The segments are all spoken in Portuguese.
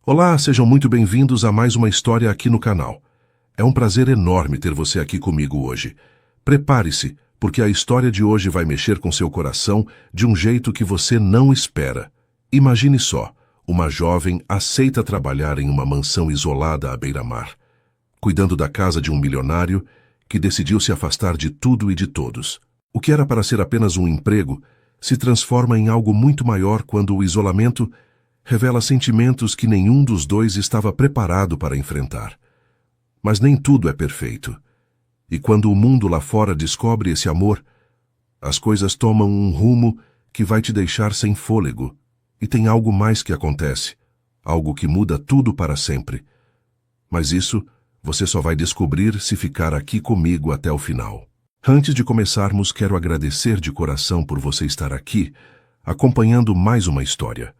Olá, sejam muito bem-vindos a mais uma história aqui no canal. É um prazer enorme ter você aqui comigo hoje. Prepare-se, porque a história de hoje vai mexer com seu coração de um jeito que você não espera. Imagine só, uma jovem aceita trabalhar em uma mansão isolada à beira-mar, cuidando da casa de um milionário que decidiu se afastar de tudo e de todos. O que era para ser apenas um emprego se transforma em algo muito maior quando o isolamento revela sentimentos que nenhum dos dois estava preparado para enfrentar. Mas nem tudo é perfeito. E quando o mundo lá fora descobre esse amor, as coisas tomam um rumo que vai te deixar sem fôlego. E tem algo mais que acontece, algo que muda tudo para sempre. Mas isso você só vai descobrir se ficar aqui comigo até o final. Antes de começarmos, quero agradecer de coração por você estar aqui, acompanhando mais uma história.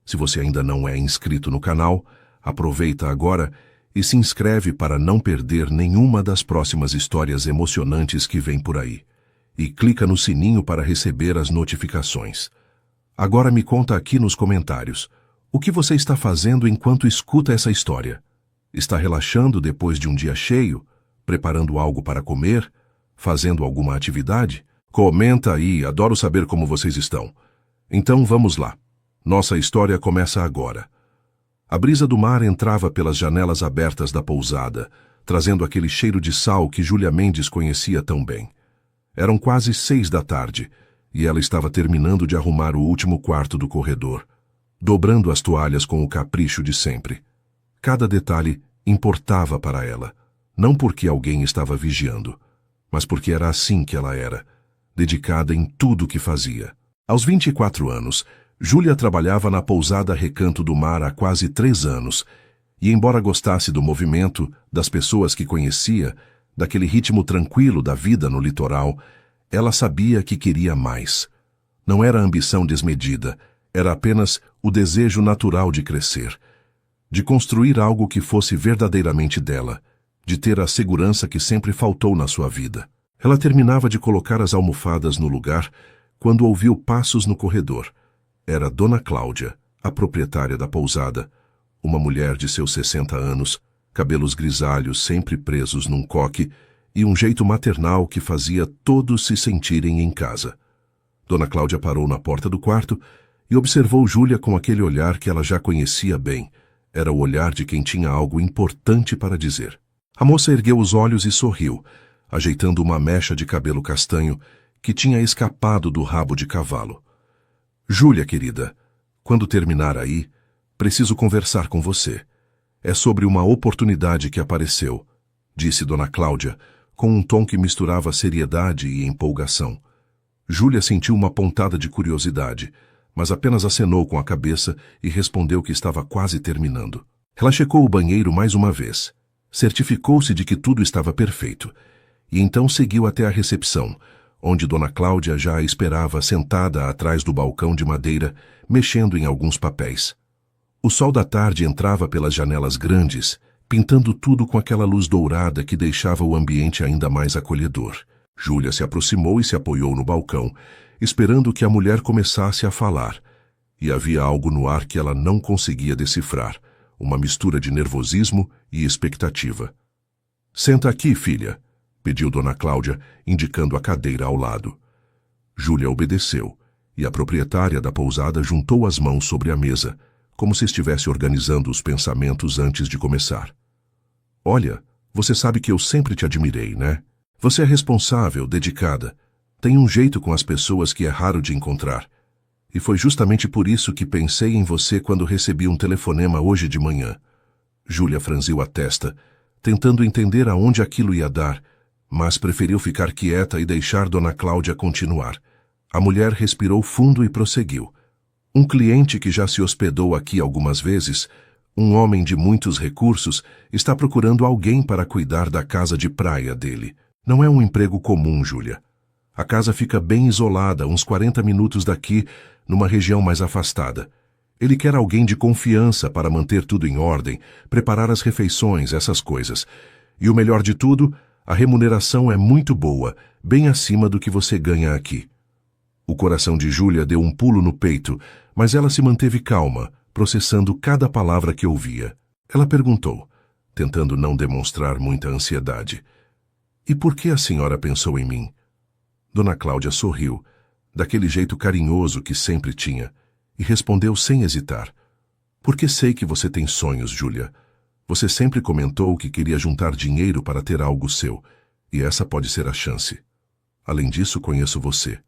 Se você ainda não é inscrito no canal, aproveita agora e se inscreve para não perder nenhuma das próximas histórias emocionantes que vem por aí. E clica no sininho para receber as notificações. Agora me conta aqui nos comentários, o que você está fazendo enquanto escuta essa história? Está relaxando depois de um dia cheio? Preparando algo para comer? Fazendo alguma atividade? Comenta aí, adoro saber como vocês estão. Então vamos lá. Nossa história começa agora. A brisa do mar entrava pelas janelas abertas da pousada, trazendo aquele cheiro de sal que Júlia Mendes conhecia tão bem. Eram quase 6 da tarde, e ela estava terminando de arrumar o último quarto do corredor, dobrando as toalhas com o capricho de sempre. Cada detalhe importava para ela, não porque alguém estava vigiando, mas porque era assim que ela era, dedicada em tudo o que fazia. Aos 24 anos, Júlia trabalhava na pousada Recanto do Mar há quase 3 anos, e embora gostasse do movimento, das pessoas que conhecia, daquele ritmo tranquilo da vida no litoral, ela sabia que queria mais. Não era ambição desmedida, era apenas o desejo natural de crescer, de construir algo que fosse verdadeiramente dela, de ter a segurança que sempre faltou na sua vida. Ela terminava de colocar as almofadas no lugar quando ouviu passos no corredor. Era Dona Cláudia, a proprietária da pousada, uma mulher de seus 60 anos, cabelos grisalhos sempre presos num coque e um jeito maternal que fazia todos se sentirem em casa. Dona Cláudia parou na porta do quarto e observou Júlia com aquele olhar que ela já conhecia bem. Era o olhar de quem tinha algo importante para dizer. A moça ergueu os olhos e sorriu, ajeitando uma mecha de cabelo castanho que tinha escapado do rabo de cavalo. Júlia, querida, quando terminar aí, preciso conversar com você. É sobre uma oportunidade que apareceu, disse Dona Cláudia, com um tom que misturava seriedade e empolgação. Júlia sentiu uma pontada de curiosidade, mas apenas acenou com a cabeça e respondeu que estava quase terminando. Ela checou o banheiro mais uma vez, certificou-se de que tudo estava perfeito, e então seguiu até a recepção, onde Dona Cláudia já a esperava sentada atrás do balcão de madeira, mexendo em alguns papéis. O sol da tarde entrava pelas janelas grandes, pintando tudo com aquela luz dourada que deixava o ambiente ainda mais acolhedor. Júlia se aproximou e se apoiou no balcão, esperando que a mulher começasse a falar. E havia algo no ar que ela não conseguia decifrar, uma mistura de nervosismo e expectativa. «Senta aqui, filha», pediu Dona Cláudia, indicando a cadeira ao lado. Júlia obedeceu, e a proprietária da pousada juntou as mãos sobre a mesa, como se estivesse organizando os pensamentos antes de começar. «Olha, você sabe que eu sempre te admirei, né? Você é responsável, dedicada, tem um jeito com as pessoas que é raro de encontrar. E foi justamente por isso que pensei em você quando recebi um telefonema hoje de manhã». Júlia franziu a testa, tentando entender aonde aquilo ia dar, mas preferiu ficar quieta e deixar Dona Cláudia continuar. A mulher respirou fundo e prosseguiu. Um cliente que já se hospedou aqui algumas vezes, um homem de muitos recursos, está procurando alguém para cuidar da casa de praia dele. Não é um emprego comum, Júlia. A casa fica bem isolada, uns 40 minutos daqui, numa região mais afastada. Ele quer alguém de confiança para manter tudo em ordem, preparar as refeições, essas coisas. E o melhor de tudo, a remuneração é muito boa, bem acima do que você ganha aqui. O coração de Júlia deu um pulo no peito, mas ela se manteve calma, processando cada palavra que ouvia. Ela perguntou, tentando não demonstrar muita ansiedade: "E por que a senhora pensou em mim?" Dona Cláudia sorriu, daquele jeito carinhoso que sempre tinha, e respondeu sem hesitar: "Porque sei que você tem sonhos, Júlia. Você sempre comentou que queria juntar dinheiro para ter algo seu, e essa pode ser a chance. Além disso, conheço você.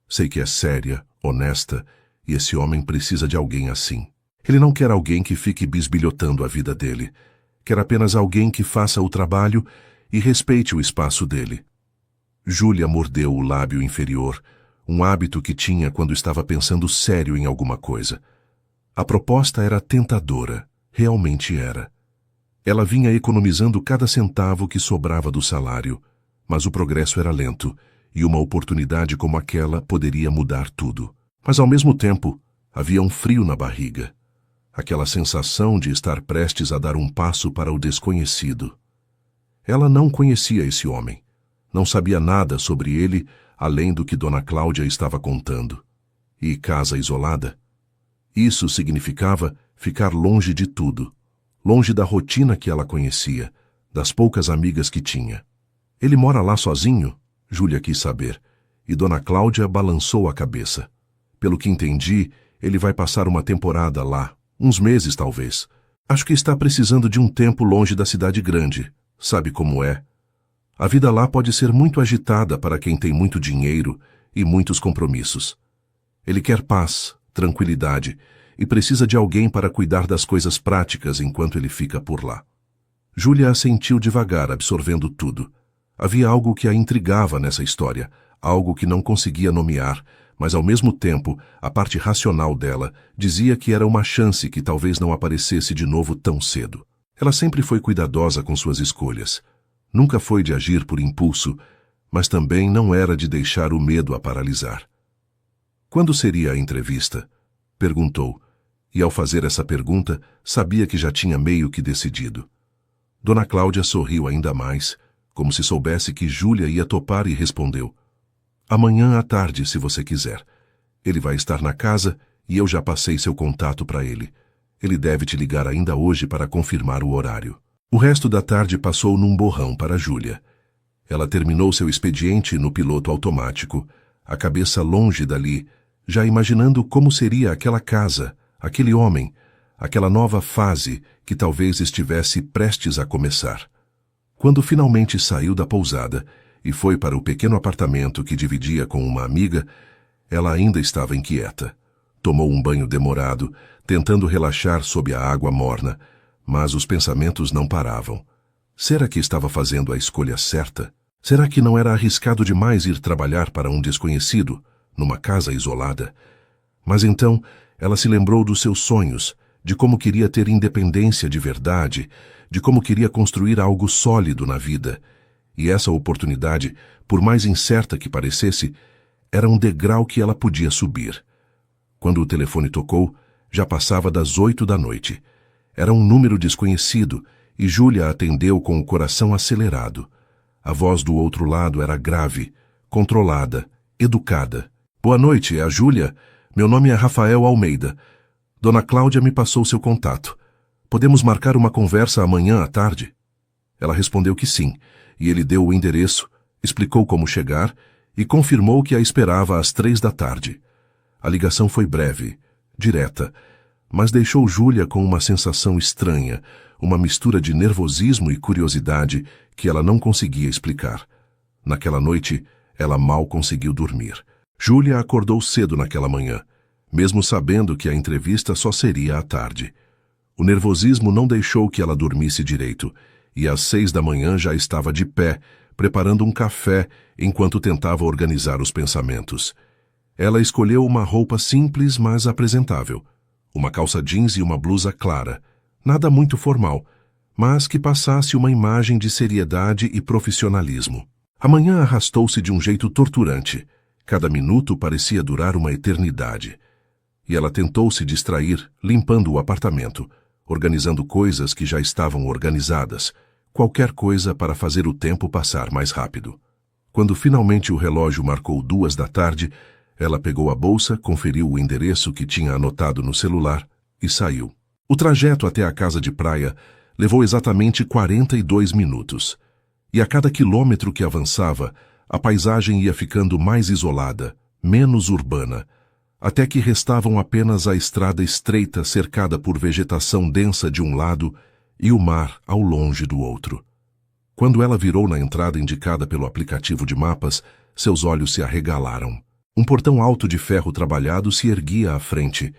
Sei que é séria, honesta, e esse homem precisa de alguém assim. Ele não quer alguém que fique bisbilhotando a vida dele. Quer apenas alguém que faça o trabalho e respeite o espaço dele." Júlia mordeu o lábio inferior, um hábito que tinha quando estava pensando sério em alguma coisa. A proposta era tentadora, realmente era. Ela vinha economizando cada centavo que sobrava do salário, mas o progresso era lento, e uma oportunidade como aquela poderia mudar tudo. Mas ao mesmo tempo, havia um frio na barriga. Aquela sensação de estar prestes a dar um passo para o desconhecido. Ela não conhecia esse homem. Não sabia nada sobre ele, além do que Dona Cláudia estava contando. E casa isolada? Isso significava ficar longe de tudo. Longe da rotina que ela conhecia, das poucas amigas que tinha. Ele mora lá sozinho? Júlia quis saber, e Dona Cláudia balançou a cabeça. Pelo que entendi, ele vai passar uma temporada lá, uns meses talvez. Acho que está precisando de um tempo longe da cidade grande. Sabe como é? A vida lá pode ser muito agitada para quem tem muito dinheiro e muitos compromissos. Ele quer paz, tranquilidade, e precisa de alguém para cuidar das coisas práticas enquanto ele fica por lá. Júlia assentiu devagar, absorvendo tudo. Havia algo que a intrigava nessa história, algo que não conseguia nomear, mas ao mesmo tempo, a parte racional dela dizia que era uma chance que talvez não aparecesse de novo tão cedo. Ela sempre foi cuidadosa com suas escolhas. Nunca foi de agir por impulso, mas também não era de deixar o medo a paralisar. "Quando seria a entrevista?" perguntou, e ao fazer essa pergunta, sabia que já tinha meio que decidido. Dona Cláudia sorriu ainda mais, como se soubesse que Júlia ia topar e respondeu: "Amanhã à tarde, se você quiser. Ele vai estar na casa e eu já passei seu contato para ele. Ele deve te ligar ainda hoje para confirmar o horário." O resto da tarde passou num borrão para Júlia. Ela terminou seu expediente no piloto automático, a cabeça longe dali, já imaginando como seria aquela casa, aquele homem, aquela nova fase que talvez estivesse prestes a começar. Quando finalmente saiu da pousada e foi para o pequeno apartamento que dividia com uma amiga, ela ainda estava inquieta. Tomou um banho demorado, tentando relaxar sob a água morna, mas os pensamentos não paravam. Será que estava fazendo a escolha certa? Será que não era arriscado demais ir trabalhar para um desconhecido, numa casa isolada? Mas então ela se lembrou dos seus sonhos, de como queria ter independência de verdade, de como queria construir algo sólido na vida. E essa oportunidade, por mais incerta que parecesse, era um degrau que ela podia subir. Quando o telefone tocou, já passava das 8 da noite. Era um número desconhecido e Júlia atendeu com o coração acelerado. A voz do outro lado era grave, controlada, educada. "Boa noite, é a Júlia? Meu nome é Rafael Almeida. Dona Cláudia me passou seu contato. Podemos marcar uma conversa amanhã à tarde?" Ela respondeu que sim, e ele deu o endereço, explicou como chegar e confirmou que a esperava às 3 da tarde. A ligação foi breve, direta, mas deixou Júlia com uma sensação estranha, uma mistura de nervosismo e curiosidade que ela não conseguia explicar. Naquela noite, ela mal conseguiu dormir. Júlia acordou cedo naquela manhã, mesmo sabendo que a entrevista só seria à tarde. O nervosismo não deixou que ela dormisse direito, e às 6 da manhã já estava de pé, preparando um café enquanto tentava organizar os pensamentos. Ela escolheu uma roupa simples, mas apresentável. Uma calça jeans e uma blusa clara, nada muito formal, mas que passasse uma imagem de seriedade e profissionalismo. A manhã arrastou-se de um jeito torturante. Cada minuto parecia durar uma eternidade. E ela tentou se distrair, limpando o apartamento, organizando coisas que já estavam organizadas, qualquer coisa para fazer o tempo passar mais rápido. Quando finalmente o relógio marcou 2 da tarde, ela pegou a bolsa, conferiu o endereço que tinha anotado no celular e saiu. O trajeto até a casa de praia levou exatamente 42 minutos. E a cada quilômetro que avançava, a paisagem ia ficando mais isolada, menos urbana, até que restavam apenas a estrada estreita cercada por vegetação densa de um lado e o mar ao longe do outro. Quando ela virou na entrada indicada pelo aplicativo de mapas, seus olhos se arregalaram. Um portão alto de ferro trabalhado se erguia à frente,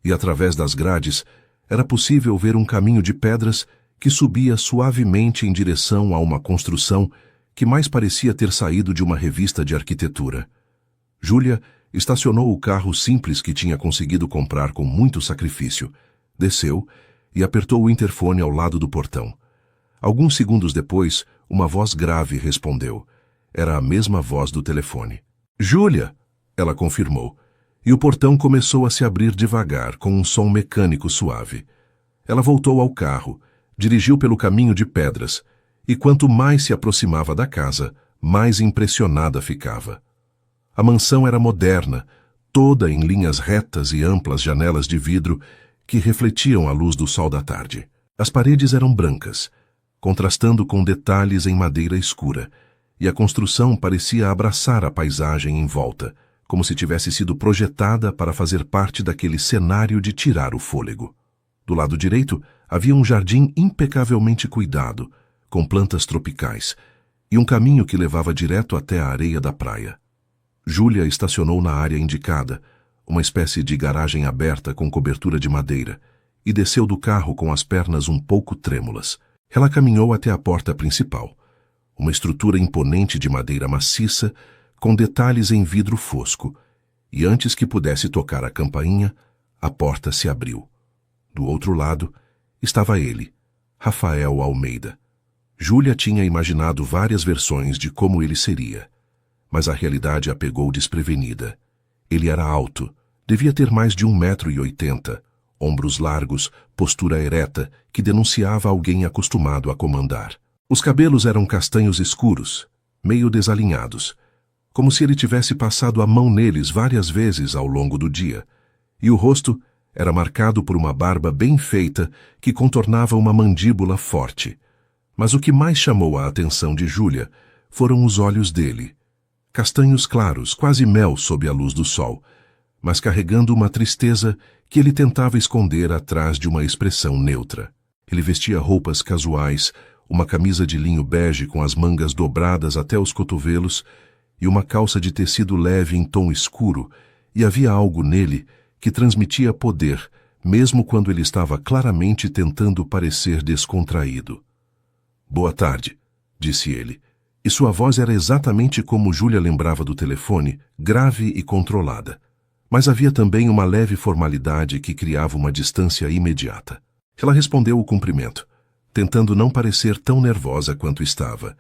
e através das grades era possível ver um caminho de pedras que subia suavemente em direção a uma construção que mais parecia ter saído de uma revista de arquitetura. Júlia estacionou o carro simples que tinha conseguido comprar com muito sacrifício, desceu e apertou o interfone ao lado do portão. Alguns segundos depois, uma voz grave respondeu. Era a mesma voz do telefone. «Júlia!» ela confirmou, e o portão começou a se abrir devagar, com um som mecânico suave. Ela voltou ao carro, dirigiu pelo caminho de pedras, e quanto mais se aproximava da casa, mais impressionada ficava. A mansão era moderna, toda em linhas retas e amplas janelas de vidro que refletiam a luz do sol da tarde. As paredes eram brancas, contrastando com detalhes em madeira escura, e a construção parecia abraçar a paisagem em volta, como se tivesse sido projetada para fazer parte daquele cenário de tirar o fôlego. Do lado direito, havia um jardim impecavelmente cuidado, com plantas tropicais, e um caminho que levava direto até a areia da praia. Júlia estacionou na área indicada, uma espécie de garagem aberta com cobertura de madeira, e desceu do carro com as pernas um pouco trêmulas. Ela caminhou até a porta principal, uma estrutura imponente de madeira maciça, com detalhes em vidro fosco, e antes que pudesse tocar a campainha, a porta se abriu. Do outro lado, estava ele, Rafael Almeida. Júlia tinha imaginado várias versões de como ele seria, mas a realidade a pegou desprevenida. Ele era alto, devia ter mais de 1,80 m, ombros largos, postura ereta, que denunciava alguém acostumado a comandar. Os cabelos eram castanhos escuros, meio desalinhados, como se ele tivesse passado a mão neles várias vezes ao longo do dia, e o rosto era marcado por uma barba bem feita que contornava uma mandíbula forte. Mas o que mais chamou a atenção de Júlia foram os olhos dele, castanhos claros, quase mel sob a luz do sol, mas carregando uma tristeza que ele tentava esconder atrás de uma expressão neutra. Ele vestia roupas casuais, uma camisa de linho bege com as mangas dobradas até os cotovelos e uma calça de tecido leve em tom escuro, e havia algo nele que transmitia poder, mesmo quando ele estava claramente tentando parecer descontraído. «Boa tarde», disse ele, e sua voz era exatamente como Júlia lembrava do telefone, grave e controlada. Mas havia também uma leve formalidade que criava uma distância imediata. Ela respondeu o cumprimento, tentando não parecer tão nervosa quanto estava,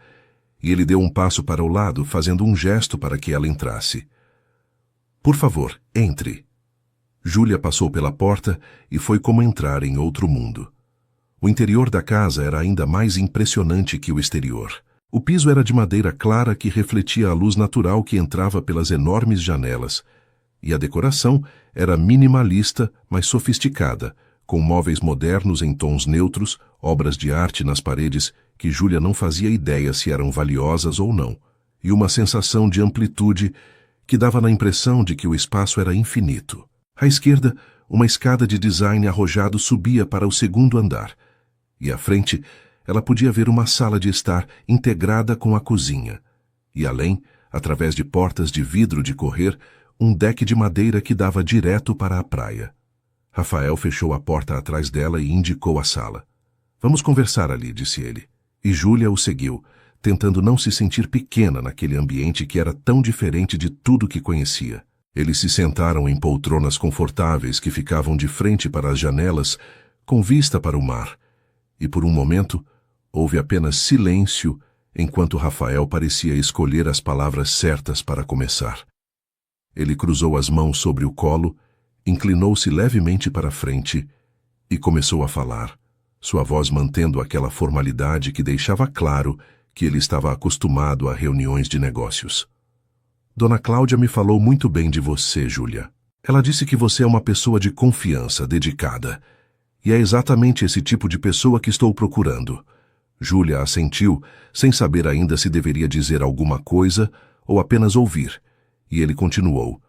e ele deu um passo para o lado, fazendo um gesto para que ela entrasse. «Por favor, entre». Júlia passou pela porta e foi como entrar em outro mundo. O interior da casa era ainda mais impressionante que o exterior. O piso era de madeira clara que refletia a luz natural que entrava pelas enormes janelas, e a decoração era minimalista, mas sofisticada, com móveis modernos em tons neutros, obras de arte nas paredes que Júlia não fazia ideia se eram valiosas ou não, e uma sensação de amplitude que dava na impressão de que o espaço era infinito. À esquerda, uma escada de design arrojado subia para o segundo andar, e à frente ela podia ver uma sala de estar integrada com a cozinha, e além, através de portas de vidro de correr, um deck de madeira que dava direto para a praia. Rafael fechou a porta atrás dela e indicou a sala. «Vamos conversar ali», disse ele, e Júlia o seguiu, tentando não se sentir pequena naquele ambiente que era tão diferente de tudo que conhecia. Eles se sentaram em poltronas confortáveis que ficavam de frente para as janelas, com vista para o mar, e por um momento houve apenas silêncio enquanto Rafael parecia escolher as palavras certas para começar. Ele cruzou as mãos sobre o colo, inclinou-se levemente para frente e começou a falar, sua voz mantendo aquela formalidade que deixava claro que ele estava acostumado a reuniões de negócios. «Dona Cláudia me falou muito bem de você, Júlia. Ela disse que você é uma pessoa de confiança, dedicada. E é exatamente esse tipo de pessoa que estou procurando. Júlia assentiu, sem saber ainda se deveria dizer alguma coisa ou apenas ouvir. E ele continuou.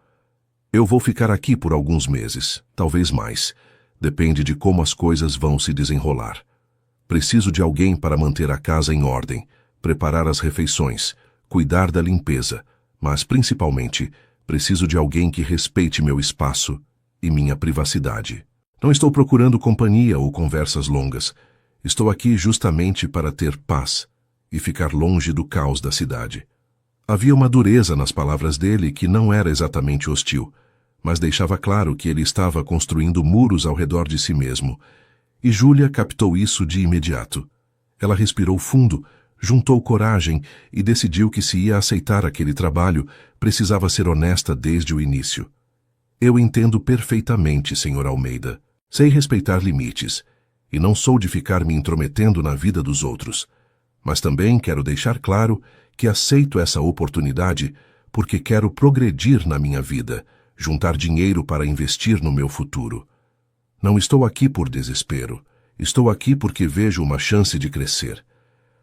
Eu vou ficar aqui por alguns meses, talvez mais. Depende de como as coisas vão se desenrolar. Preciso de alguém para manter a casa em ordem, preparar as refeições, cuidar da limpeza, mas principalmente preciso de alguém que respeite meu espaço e minha privacidade. Não estou procurando companhia ou conversas longas. Estou aqui justamente para ter paz e ficar longe do caos da cidade. Havia uma dureza nas palavras dele que não era exatamente hostil, mas deixava claro que ele estava construindo muros ao redor de si mesmo. E Júlia captou isso de imediato. Ela respirou fundo, juntou coragem e decidiu que se ia aceitar aquele trabalho, precisava ser honesta desde o início. Eu entendo perfeitamente, Sr. Almeida. Sei respeitar limites, e não sou de ficar me intrometendo na vida dos outros. Mas também quero deixar claro que aceito essa oportunidade porque quero progredir na minha vida, juntar dinheiro para investir no meu futuro. Não estou aqui por desespero. Estou aqui porque vejo uma chance de crescer.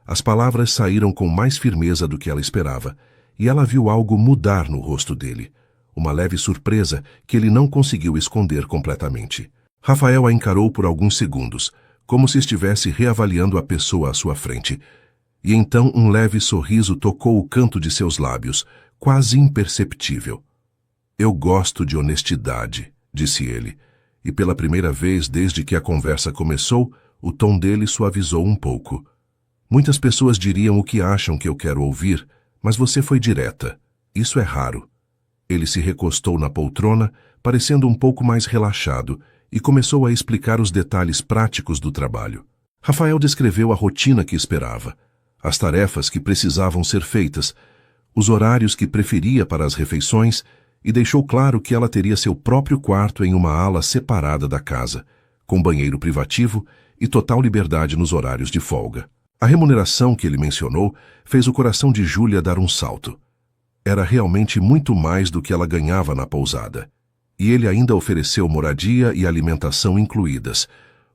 As palavras saíram com mais firmeza do que ela esperava, e ela viu algo mudar no rosto dele, uma leve surpresa que ele não conseguiu esconder completamente. Rafael a encarou por alguns segundos, como se estivesse reavaliando a pessoa à sua frente, e então um leve sorriso tocou o canto de seus lábios, quase imperceptível. Eu gosto de honestidade, disse ele, e pela primeira vez desde que a conversa começou, o tom dele suavizou um pouco. Muitas pessoas diriam o que acham que eu quero ouvir, mas você foi direta. Isso é raro. Ele se recostou na poltrona, parecendo um pouco mais relaxado, e começou a explicar os detalhes práticos do trabalho. Rafael descreveu a rotina que esperava, as tarefas que precisavam ser feitas, os horários que preferia para as refeições e deixou claro que ela teria seu próprio quarto em uma ala separada da casa, com banheiro privativo e total liberdade nos horários de folga. A remuneração que ele mencionou fez o coração de Júlia dar um salto. Era realmente muito mais do que ela ganhava na pousada. E ele ainda ofereceu moradia e alimentação incluídas,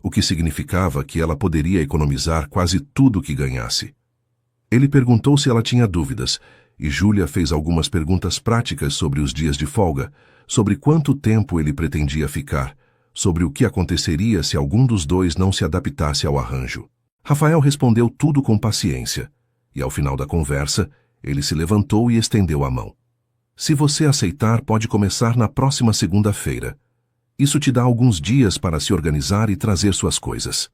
o que significava que ela poderia economizar quase tudo o que ganhasse. Ele perguntou se ela tinha dúvidas, e Júlia fez algumas perguntas práticas sobre os dias de folga, sobre quanto tempo ele pretendia ficar, sobre o que aconteceria se algum dos dois não se adaptasse ao arranjo. Rafael respondeu tudo com paciência, e ao final da conversa, ele se levantou e estendeu a mão. Se você aceitar, pode começar na próxima segunda-feira. Isso te dá alguns dias para se organizar e trazer suas coisas.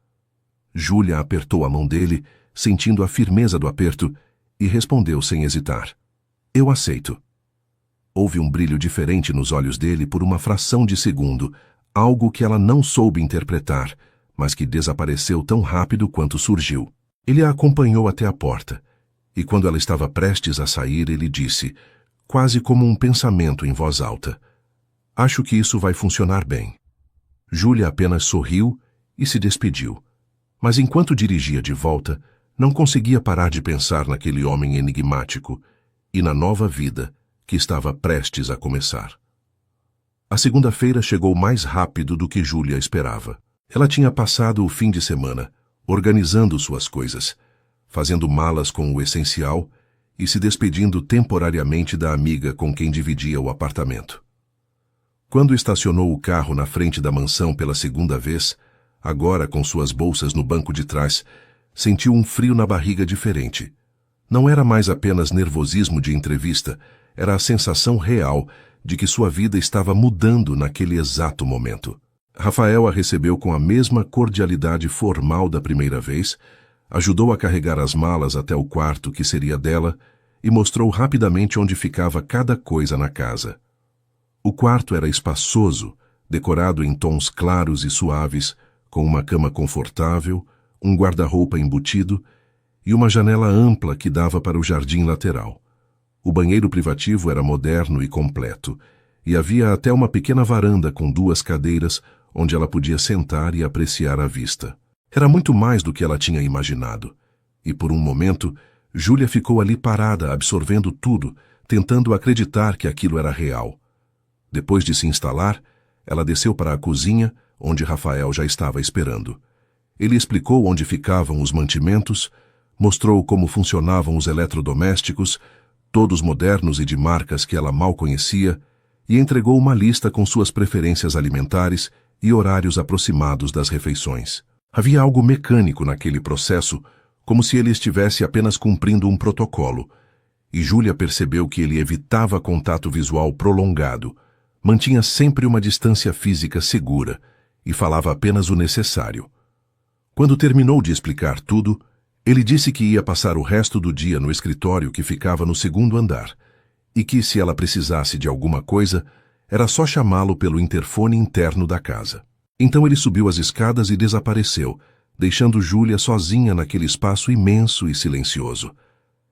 Júlia apertou a mão dele, sentindo a firmeza do aperto, e respondeu sem hesitar. Eu aceito. Houve um brilho diferente nos olhos dele por uma fração de segundo, algo que ela não soube interpretar, mas que desapareceu tão rápido quanto surgiu. Ele a acompanhou até a porta, e quando ela estava prestes a sair, ele disse, quase como um pensamento em voz alta, acho que isso vai funcionar bem. Júlia apenas sorriu e se despediu, mas enquanto dirigia de volta, não conseguia parar de pensar naquele homem enigmático e na nova vida que estava prestes a começar. A segunda-feira chegou mais rápido do que Júlia esperava. Ela tinha passado o fim de semana, organizando suas coisas, fazendo malas com o essencial e se despedindo temporariamente da amiga com quem dividia o apartamento. Quando estacionou o carro na frente da mansão pela segunda vez, agora com suas bolsas no banco de trás, sentiu um frio na barriga diferente. Não era mais apenas nervosismo de entrevista, era a sensação real de que sua vida estava mudando naquele exato momento. Rafael a recebeu com a mesma cordialidade formal da primeira vez, ajudou a carregar as malas até o quarto que seria dela e mostrou rapidamente onde ficava cada coisa na casa. O quarto era espaçoso, decorado em tons claros e suaves, com uma cama confortável, um guarda-roupa embutido e uma janela ampla que dava para o jardim lateral. O banheiro privativo era moderno e completo, e havia até uma pequena varanda com 2 cadeiras onde ela podia sentar e apreciar a vista. Era muito mais do que ela tinha imaginado, e por um momento, Júlia ficou ali parada, absorvendo tudo, tentando acreditar que aquilo era real. Depois de se instalar, ela desceu para a cozinha, onde Rafael já estava esperando. Ele explicou onde ficavam os mantimentos, mostrou como funcionavam os eletrodomésticos, todos modernos e de marcas que ela mal conhecia, e entregou uma lista com suas preferências alimentares e horários aproximados das refeições. Havia algo mecânico naquele processo, como se ele estivesse apenas cumprindo um protocolo, e Júlia percebeu que ele evitava contato visual prolongado, mantinha sempre uma distância física segura e falava apenas o necessário. Quando terminou de explicar tudo, ele disse que ia passar o resto do dia no escritório que ficava no segundo andar e que, se ela precisasse de alguma coisa, era só chamá-lo pelo interfone interno da casa. Então ele subiu as escadas e desapareceu, deixando Júlia sozinha naquele espaço imenso e silencioso.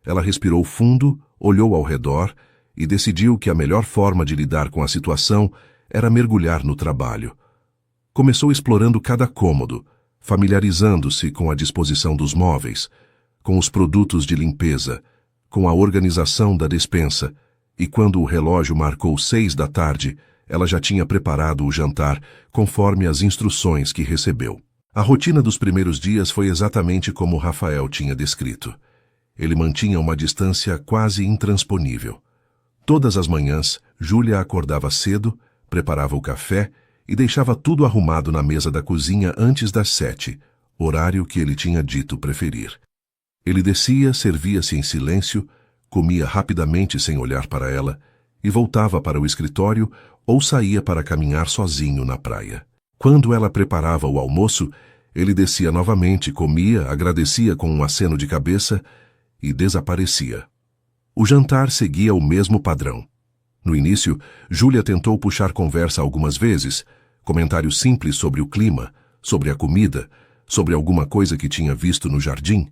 Ela respirou fundo, olhou ao redor e decidiu que a melhor forma de lidar com a situação era mergulhar no trabalho. Começou explorando cada cômodo, familiarizando-se com a disposição dos móveis, com os produtos de limpeza, com a organização da despensa, e quando o relógio marcou 6 da tarde, ela já tinha preparado o jantar conforme as instruções que recebeu. A rotina dos primeiros dias foi exatamente como Rafael tinha descrito. Ele mantinha uma distância quase intransponível. Todas as manhãs, Júlia acordava cedo, preparava o café e deixava tudo arrumado na mesa da cozinha antes das 7, horário que ele tinha dito preferir. Ele descia, servia-se em silêncio, comia rapidamente sem olhar para ela e voltava para o escritório ou saía para caminhar sozinho na praia. Quando ela preparava o almoço, ele descia novamente, comia, agradecia com um aceno de cabeça e desaparecia. O jantar seguia o mesmo padrão. No início, Júlia tentou puxar conversa algumas vezes, comentários simples sobre o clima, sobre a comida, sobre alguma coisa que tinha visto no jardim,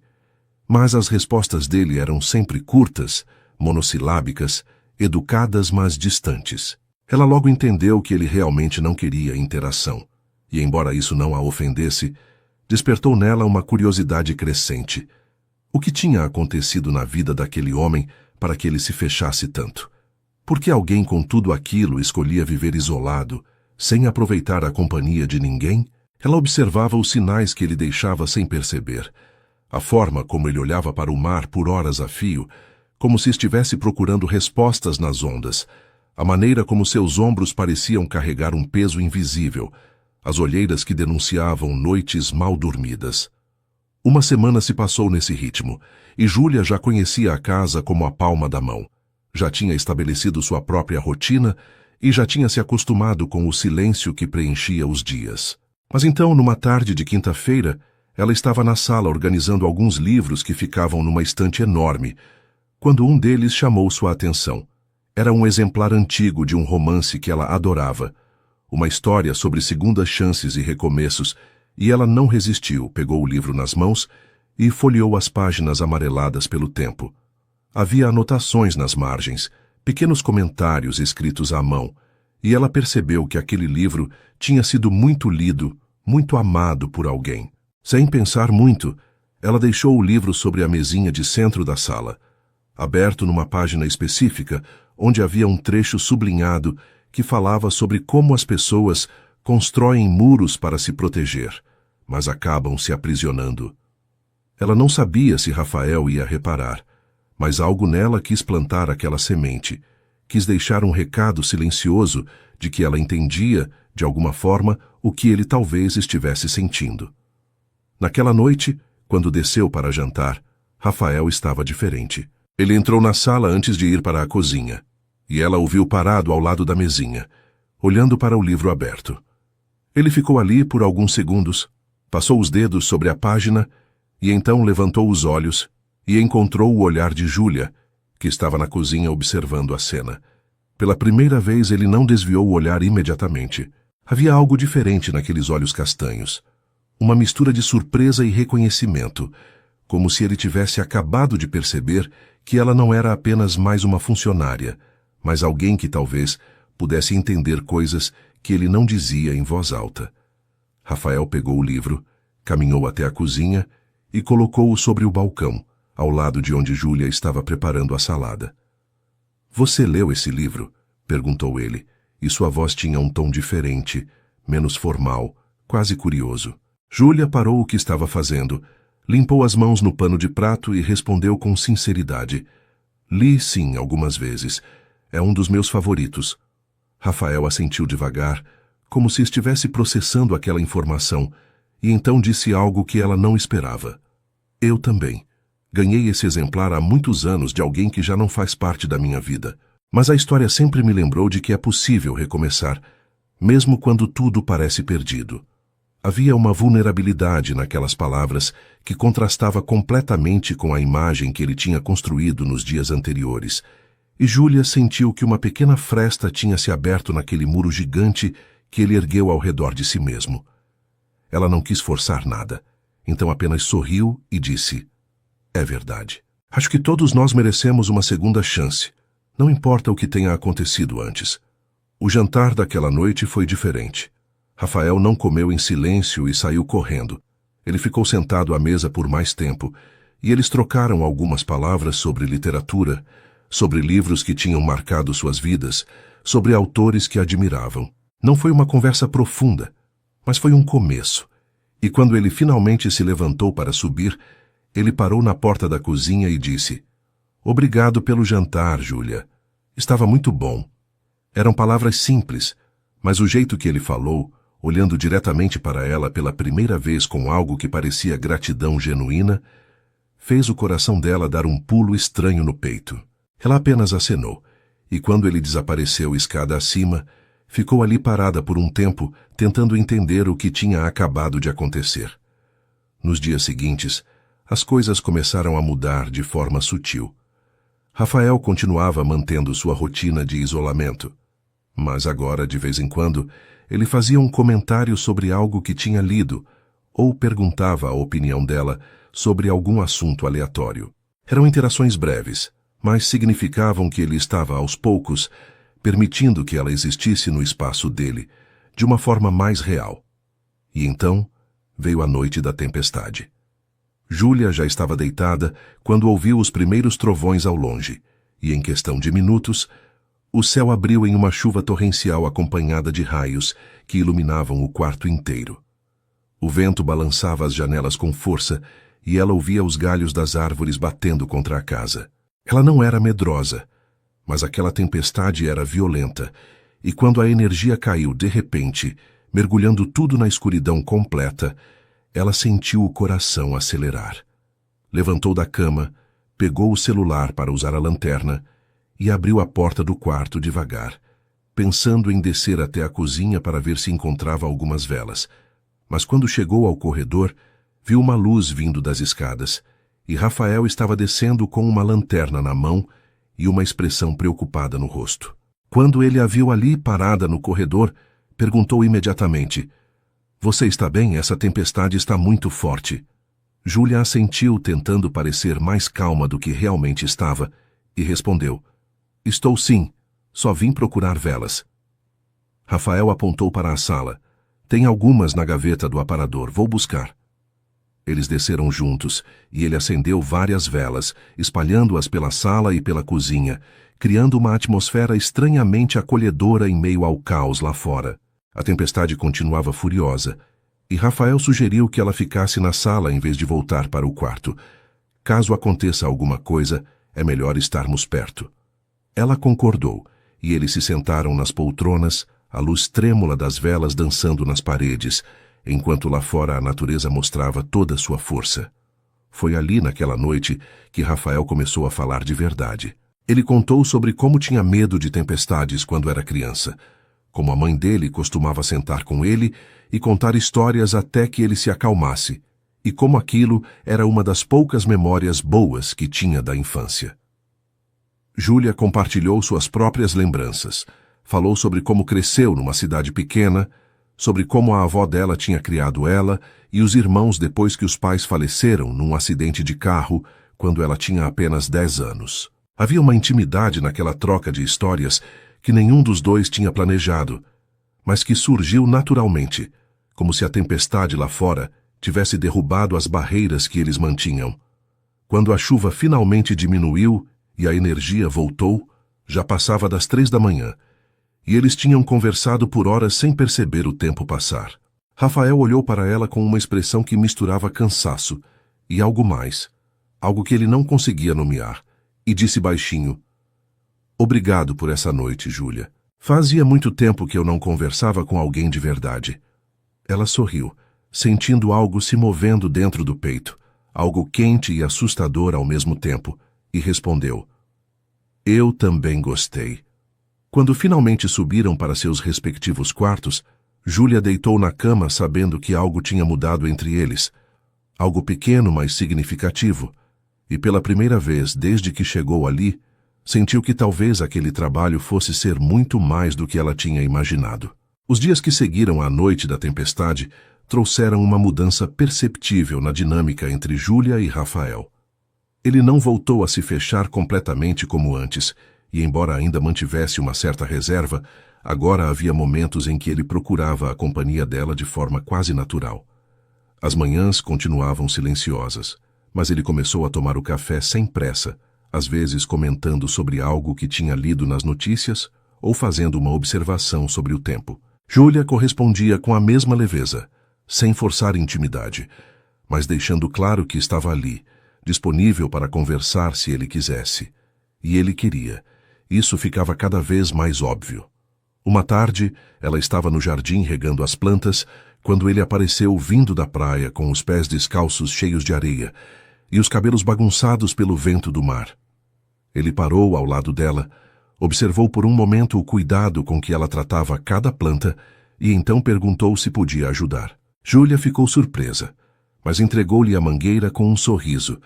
mas as respostas dele eram sempre curtas, monossilábicas, educadas mas distantes. Ela logo entendeu que ele realmente não queria interação, e embora isso não a ofendesse, despertou nela uma curiosidade crescente. O que tinha acontecido na vida daquele homem para que ele se fechasse tanto? Por que alguém com tudo aquilo escolhia viver isolado, sem aproveitar a companhia de ninguém? Ela observava os sinais que ele deixava sem perceber, a forma como ele olhava para o mar por horas a fio, como se estivesse procurando respostas nas ondas, a maneira como seus ombros pareciam carregar um peso invisível, as olheiras que denunciavam noites mal dormidas. Uma semana se passou nesse ritmo, e Júlia já conhecia a casa como a palma da mão. Já tinha estabelecido sua própria rotina e já tinha se acostumado com o silêncio que preenchia os dias. Mas então, numa tarde de quinta-feira, ela estava na sala organizando alguns livros que ficavam numa estante enorme, quando um deles chamou sua atenção. Era um exemplar antigo de um romance que ela adorava, uma história sobre segundas chances e recomeços, e ela não resistiu, pegou o livro nas mãos e folheou as páginas amareladas pelo tempo. Havia anotações nas margens, pequenos comentários escritos à mão, e ela percebeu que aquele livro tinha sido muito lido, muito amado por alguém. Sem pensar muito, ela deixou o livro sobre a mesinha de centro da sala, aberto numa página específica, onde havia um trecho sublinhado que falava sobre como as pessoas constroem muros para se proteger, mas acabam se aprisionando. Ela não sabia se Rafael ia reparar, mas algo nela quis plantar aquela semente, quis deixar um recado silencioso de que ela entendia, de alguma forma, o que ele talvez estivesse sentindo. Naquela noite, quando desceu para jantar, Rafael estava diferente. Ele entrou na sala antes de ir para a cozinha, e ela o viu parado ao lado da mesinha, olhando para o livro aberto. Ele ficou ali por alguns segundos, passou os dedos sobre a página e então levantou os olhos e encontrou o olhar de Júlia, que estava na cozinha observando a cena. Pela primeira vez ele não desviou o olhar imediatamente. Havia algo diferente naqueles olhos castanhos. Uma mistura de surpresa e reconhecimento, como se ele tivesse acabado de perceber que ela não era apenas mais uma funcionária, mas alguém que talvez pudesse entender coisas que ele não dizia em voz alta. Rafael pegou o livro, caminhou até a cozinha e colocou-o sobre o balcão, ao lado de onde Júlia estava preparando a salada. "Você leu esse livro?" perguntou ele, e sua voz tinha um tom diferente, menos formal, quase curioso. Júlia parou o que estava fazendo, limpou as mãos no pano de prato e respondeu com sinceridade. Li, sim, algumas vezes. É um dos meus favoritos. Rafael assentiu devagar, como se estivesse processando aquela informação, e então disse algo que ela não esperava. Eu também. Ganhei esse exemplar há muitos anos de alguém que já não faz parte da minha vida. Mas a história sempre me lembrou de que é possível recomeçar, mesmo quando tudo parece perdido. Havia uma vulnerabilidade naquelas palavras que contrastava completamente com a imagem que ele tinha construído nos dias anteriores, e Júlia sentiu que uma pequena fresta tinha se aberto naquele muro gigante que ele ergueu ao redor de si mesmo. Ela não quis forçar nada, então apenas sorriu e disse: é verdade. Acho que todos nós merecemos uma segunda chance, não importa o que tenha acontecido antes. O jantar daquela noite foi diferente. Rafael não comeu em silêncio e saiu correndo. Ele ficou sentado à mesa por mais tempo, e eles trocaram algumas palavras sobre literatura, sobre livros que tinham marcado suas vidas, sobre autores que admiravam. Não foi uma conversa profunda, mas foi um começo. E quando ele finalmente se levantou para subir, ele parou na porta da cozinha e disse: obrigado pelo jantar, Júlia. Estava muito bom. Eram palavras simples, mas o jeito que ele falou, olhando diretamente para ela pela primeira vez com algo que parecia gratidão genuína, fez o coração dela dar um pulo estranho no peito. Ela apenas acenou, e quando ele desapareceu escada acima, ficou ali parada por um tempo, tentando entender o que tinha acabado de acontecer. Nos dias seguintes, as coisas começaram a mudar de forma sutil. Rafael continuava mantendo sua rotina de isolamento, mas agora, de vez em quando, ele fazia um comentário sobre algo que tinha lido, ou perguntava a opinião dela sobre algum assunto aleatório. Eram interações breves, mas significavam que ele estava, aos poucos, permitindo que ela existisse no espaço dele, de uma forma mais real. E então, veio a noite da tempestade. Júlia já estava deitada quando ouviu os primeiros trovões ao longe, e em questão de minutos, o céu abriu em uma chuva torrencial acompanhada de raios que iluminavam o quarto inteiro. O vento balançava as janelas com força e ela ouvia os galhos das árvores batendo contra a casa. Ela não era medrosa, mas aquela tempestade era violenta, e quando a energia caiu de repente, mergulhando tudo na escuridão completa, ela sentiu o coração acelerar. Levantou da cama, pegou o celular para usar a lanterna e abriu a porta do quarto devagar, pensando em descer até a cozinha para ver se encontrava algumas velas. Mas quando chegou ao corredor, viu uma luz vindo das escadas, e Rafael estava descendo com uma lanterna na mão e uma expressão preocupada no rosto. Quando ele a viu ali parada no corredor, perguntou imediatamente: você está bem? Essa tempestade está muito forte. Júlia assentiu, tentando parecer mais calma do que realmente estava, e respondeu: estou sim, só vim procurar velas. Rafael apontou para a sala. Tem algumas na gaveta do aparador, vou buscar. Eles desceram juntos, e ele acendeu várias velas, espalhando-as pela sala e pela cozinha, criando uma atmosfera estranhamente acolhedora em meio ao caos lá fora. A tempestade continuava furiosa, e Rafael sugeriu que ela ficasse na sala em vez de voltar para o quarto. Caso aconteça alguma coisa, é melhor estarmos perto. Ela concordou, e eles se sentaram nas poltronas, a luz trêmula das velas dançando nas paredes, enquanto lá fora a natureza mostrava toda sua força. Foi ali, naquela noite, que Rafael começou a falar de verdade. Ele contou sobre como tinha medo de tempestades quando era criança, como a mãe dele costumava sentar com ele e contar histórias até que ele se acalmasse, e como aquilo era uma das poucas memórias boas que tinha da infância. Júlia compartilhou suas próprias lembranças. Falou sobre como cresceu numa cidade pequena, sobre como a avó dela tinha criado ela e os irmãos depois que os pais faleceram num acidente de carro quando ela tinha apenas 10 anos. Havia uma intimidade naquela troca de histórias que nenhum dos dois tinha planejado, mas que surgiu naturalmente, como se a tempestade lá fora tivesse derrubado as barreiras que eles mantinham. Quando a chuva finalmente diminuiu e a energia voltou, já passava das 3 da manhã, E eles tinham conversado por horas sem perceber o tempo passar. Rafael olhou para ela com uma expressão que misturava cansaço e algo mais, algo que ele não conseguia nomear, e disse baixinho: "Obrigado por essa noite, Júlia. Fazia muito tempo que eu não conversava com alguém de verdade." Ela sorriu, sentindo algo se movendo dentro do peito, algo quente e assustador ao mesmo tempo, e respondeu: "Eu também gostei." Quando finalmente subiram para seus respectivos quartos, Júlia deitou na cama sabendo que algo tinha mudado entre eles, algo pequeno, mas significativo, e pela primeira vez desde que chegou ali, sentiu que talvez aquele trabalho fosse ser muito mais do que ela tinha imaginado. Os dias que seguiram à noite da tempestade trouxeram uma mudança perceptível na dinâmica entre Júlia e Rafael. Ele não voltou a se fechar completamente como antes, e embora ainda mantivesse uma certa reserva, agora havia momentos em que ele procurava a companhia dela de forma quase natural. As manhãs continuavam silenciosas, mas ele começou a tomar o café sem pressa, às vezes comentando sobre algo que tinha lido nas notícias ou fazendo uma observação sobre o tempo. Júlia correspondia com a mesma leveza, sem forçar intimidade, mas deixando claro que estava ali, disponível para conversar se ele quisesse. E ele queria. Isso ficava cada vez mais óbvio. Uma tarde, ela estava no jardim regando as plantas, quando ele apareceu vindo da praia com os pés descalços cheios de areia e os cabelos bagunçados pelo vento do mar. Ele parou ao lado dela, observou por um momento o cuidado com que ela tratava cada planta e então perguntou se podia ajudar. Júlia ficou surpresa, mas entregou-lhe a mangueira com um sorriso,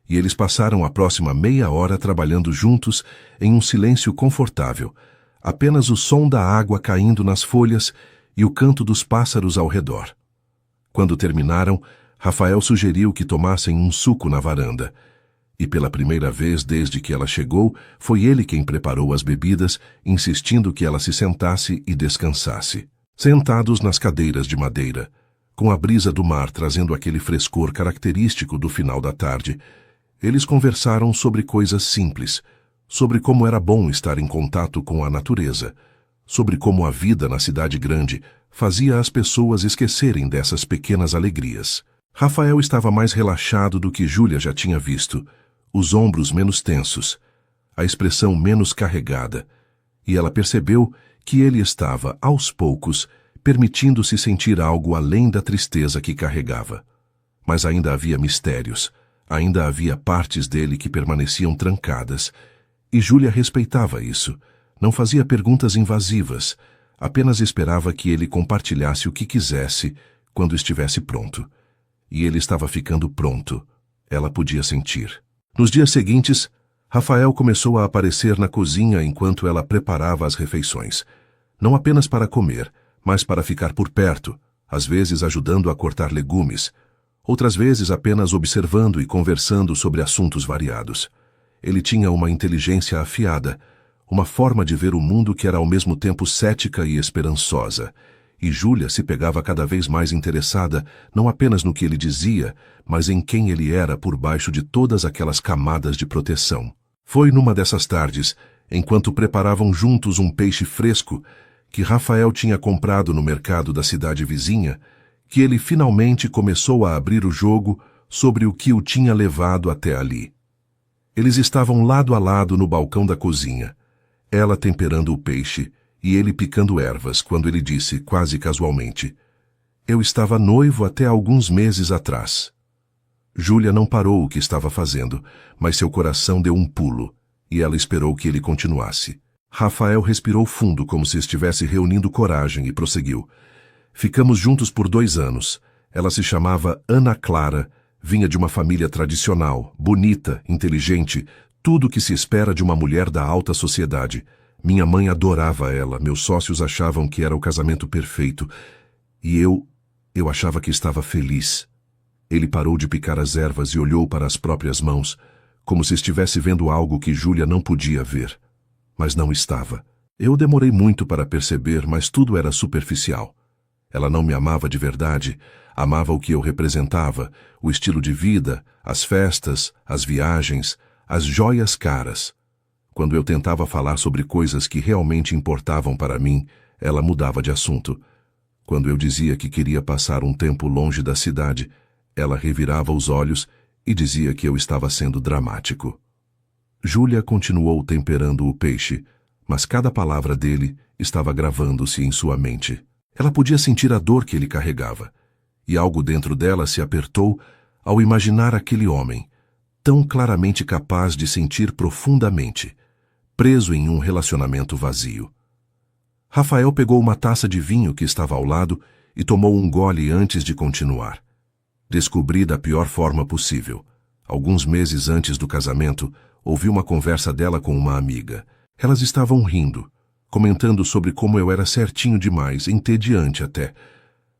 e eles passaram a próxima meia hora trabalhando juntos em um silêncio confortável, apenas o som da água caindo nas folhas e o canto dos pássaros ao redor. Quando terminaram, Rafael sugeriu que tomassem um suco na varanda, e pela primeira vez desde que ela chegou, foi ele quem preparou as bebidas, insistindo que ela se sentasse e descansasse. Sentados nas cadeiras de madeira, com a brisa do mar trazendo aquele frescor característico do final da tarde, eles conversaram sobre coisas simples, sobre como era bom estar em contato com a natureza, sobre como a vida na cidade grande fazia as pessoas esquecerem dessas pequenas alegrias. Rafael estava mais relaxado do que Júlia já tinha visto, os ombros menos tensos, a expressão menos carregada, e ela percebeu que ele estava, aos poucos, permitindo-se sentir algo além da tristeza que carregava. Mas ainda havia mistérios, ainda havia partes dele que permaneciam trancadas, e Júlia respeitava isso, não fazia perguntas invasivas, apenas esperava que ele compartilhasse o que quisesse quando estivesse pronto. E ele estava ficando pronto, ela podia sentir. Nos dias seguintes, Rafael começou a aparecer na cozinha enquanto ela preparava as refeições, não apenas para comer, mas para ficar por perto, às vezes ajudando a cortar legumes, outras vezes apenas observando e conversando sobre assuntos variados. Ele tinha uma inteligência afiada, uma forma de ver o mundo que era ao mesmo tempo cética e esperançosa, e Júlia se pegava cada vez mais interessada não apenas no que ele dizia, mas em quem ele era por baixo de todas aquelas camadas de proteção. Foi numa dessas tardes, enquanto preparavam juntos um peixe fresco, que Rafael tinha comprado no mercado da cidade vizinha, que ele finalmente começou a abrir o jogo sobre o que o tinha levado até ali. Eles estavam lado a lado no balcão da cozinha, ela temperando o peixe e ele picando ervas, quando ele disse, quase casualmente: "Eu estava noivo até alguns meses atrás." Júlia não parou o que estava fazendo, mas seu coração deu um pulo, e ela esperou que ele continuasse. Rafael respirou fundo como se estivesse reunindo coragem e prosseguiu. "Ficamos juntos por 2 anos. Ela se chamava Ana Clara, vinha de uma família tradicional, bonita, inteligente, tudo o que se espera de uma mulher da alta sociedade. Minha mãe adorava ela, meus sócios achavam que era o casamento perfeito, e eu achava que estava feliz." Ele parou de picar as ervas e olhou para as próprias mãos, como se estivesse vendo algo que Júlia não podia ver. Mas não estava. Eu demorei muito para perceber, mas tudo era superficial. Ela não me amava de verdade, amava o que eu representava, o estilo de vida, as festas, as viagens, as joias caras. Quando eu tentava falar sobre coisas que realmente importavam para mim, ela mudava de assunto. Quando eu dizia que queria passar um tempo longe da cidade, ela revirava os olhos e dizia que eu estava sendo dramático. Júlia continuou temperando o peixe, mas cada palavra dele estava gravando-se em sua mente. Ela podia sentir a dor que ele carregava, e algo dentro dela se apertou ao imaginar aquele homem, tão claramente capaz de sentir profundamente, preso em um relacionamento vazio. Rafael pegou uma taça de vinho que estava ao lado e tomou um gole antes de continuar. Descobri da pior forma possível. Alguns meses antes do casamento, ouvi uma conversa dela com uma amiga. Elas estavam rindo, comentando sobre como eu era certinho demais, entediante até,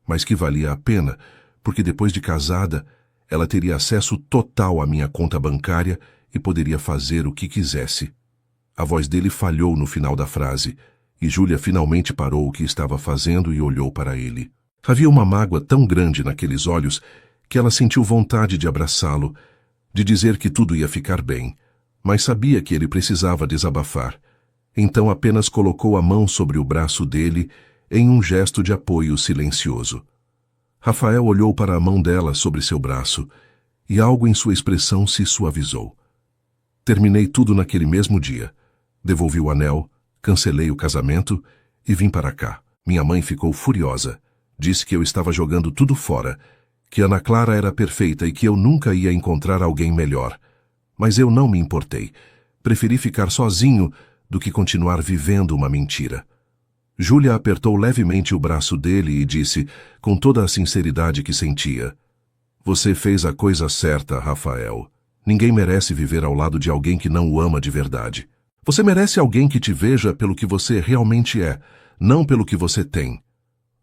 mas que valia a pena, porque depois de casada, ela teria acesso total à minha conta bancária e poderia fazer o que quisesse. A voz dele falhou no final da frase, e Júlia finalmente parou o que estava fazendo e olhou para ele. Havia uma mágoa tão grande naqueles olhos que ela sentiu vontade de abraçá-lo, de dizer que tudo ia ficar bem, mas sabia que ele precisava desabafar. Então apenas colocou a mão sobre o braço dele em um gesto de apoio silencioso. Rafael olhou para a mão dela sobre seu braço e algo em sua expressão se suavizou. Terminei tudo naquele mesmo dia. Devolvi o anel, cancelei o casamento e vim para cá. Minha mãe ficou furiosa. Disse que eu estava jogando tudo fora, que Ana Clara era perfeita e que eu nunca ia encontrar alguém melhor. Mas eu não me importei. Preferi ficar sozinho do que continuar vivendo uma mentira. Júlia apertou levemente o braço dele e disse, com toda a sinceridade que sentia, "Você fez a coisa certa, Rafael. Ninguém merece viver ao lado de alguém que não o ama de verdade. Você merece alguém que te veja pelo que você realmente é, não pelo que você tem."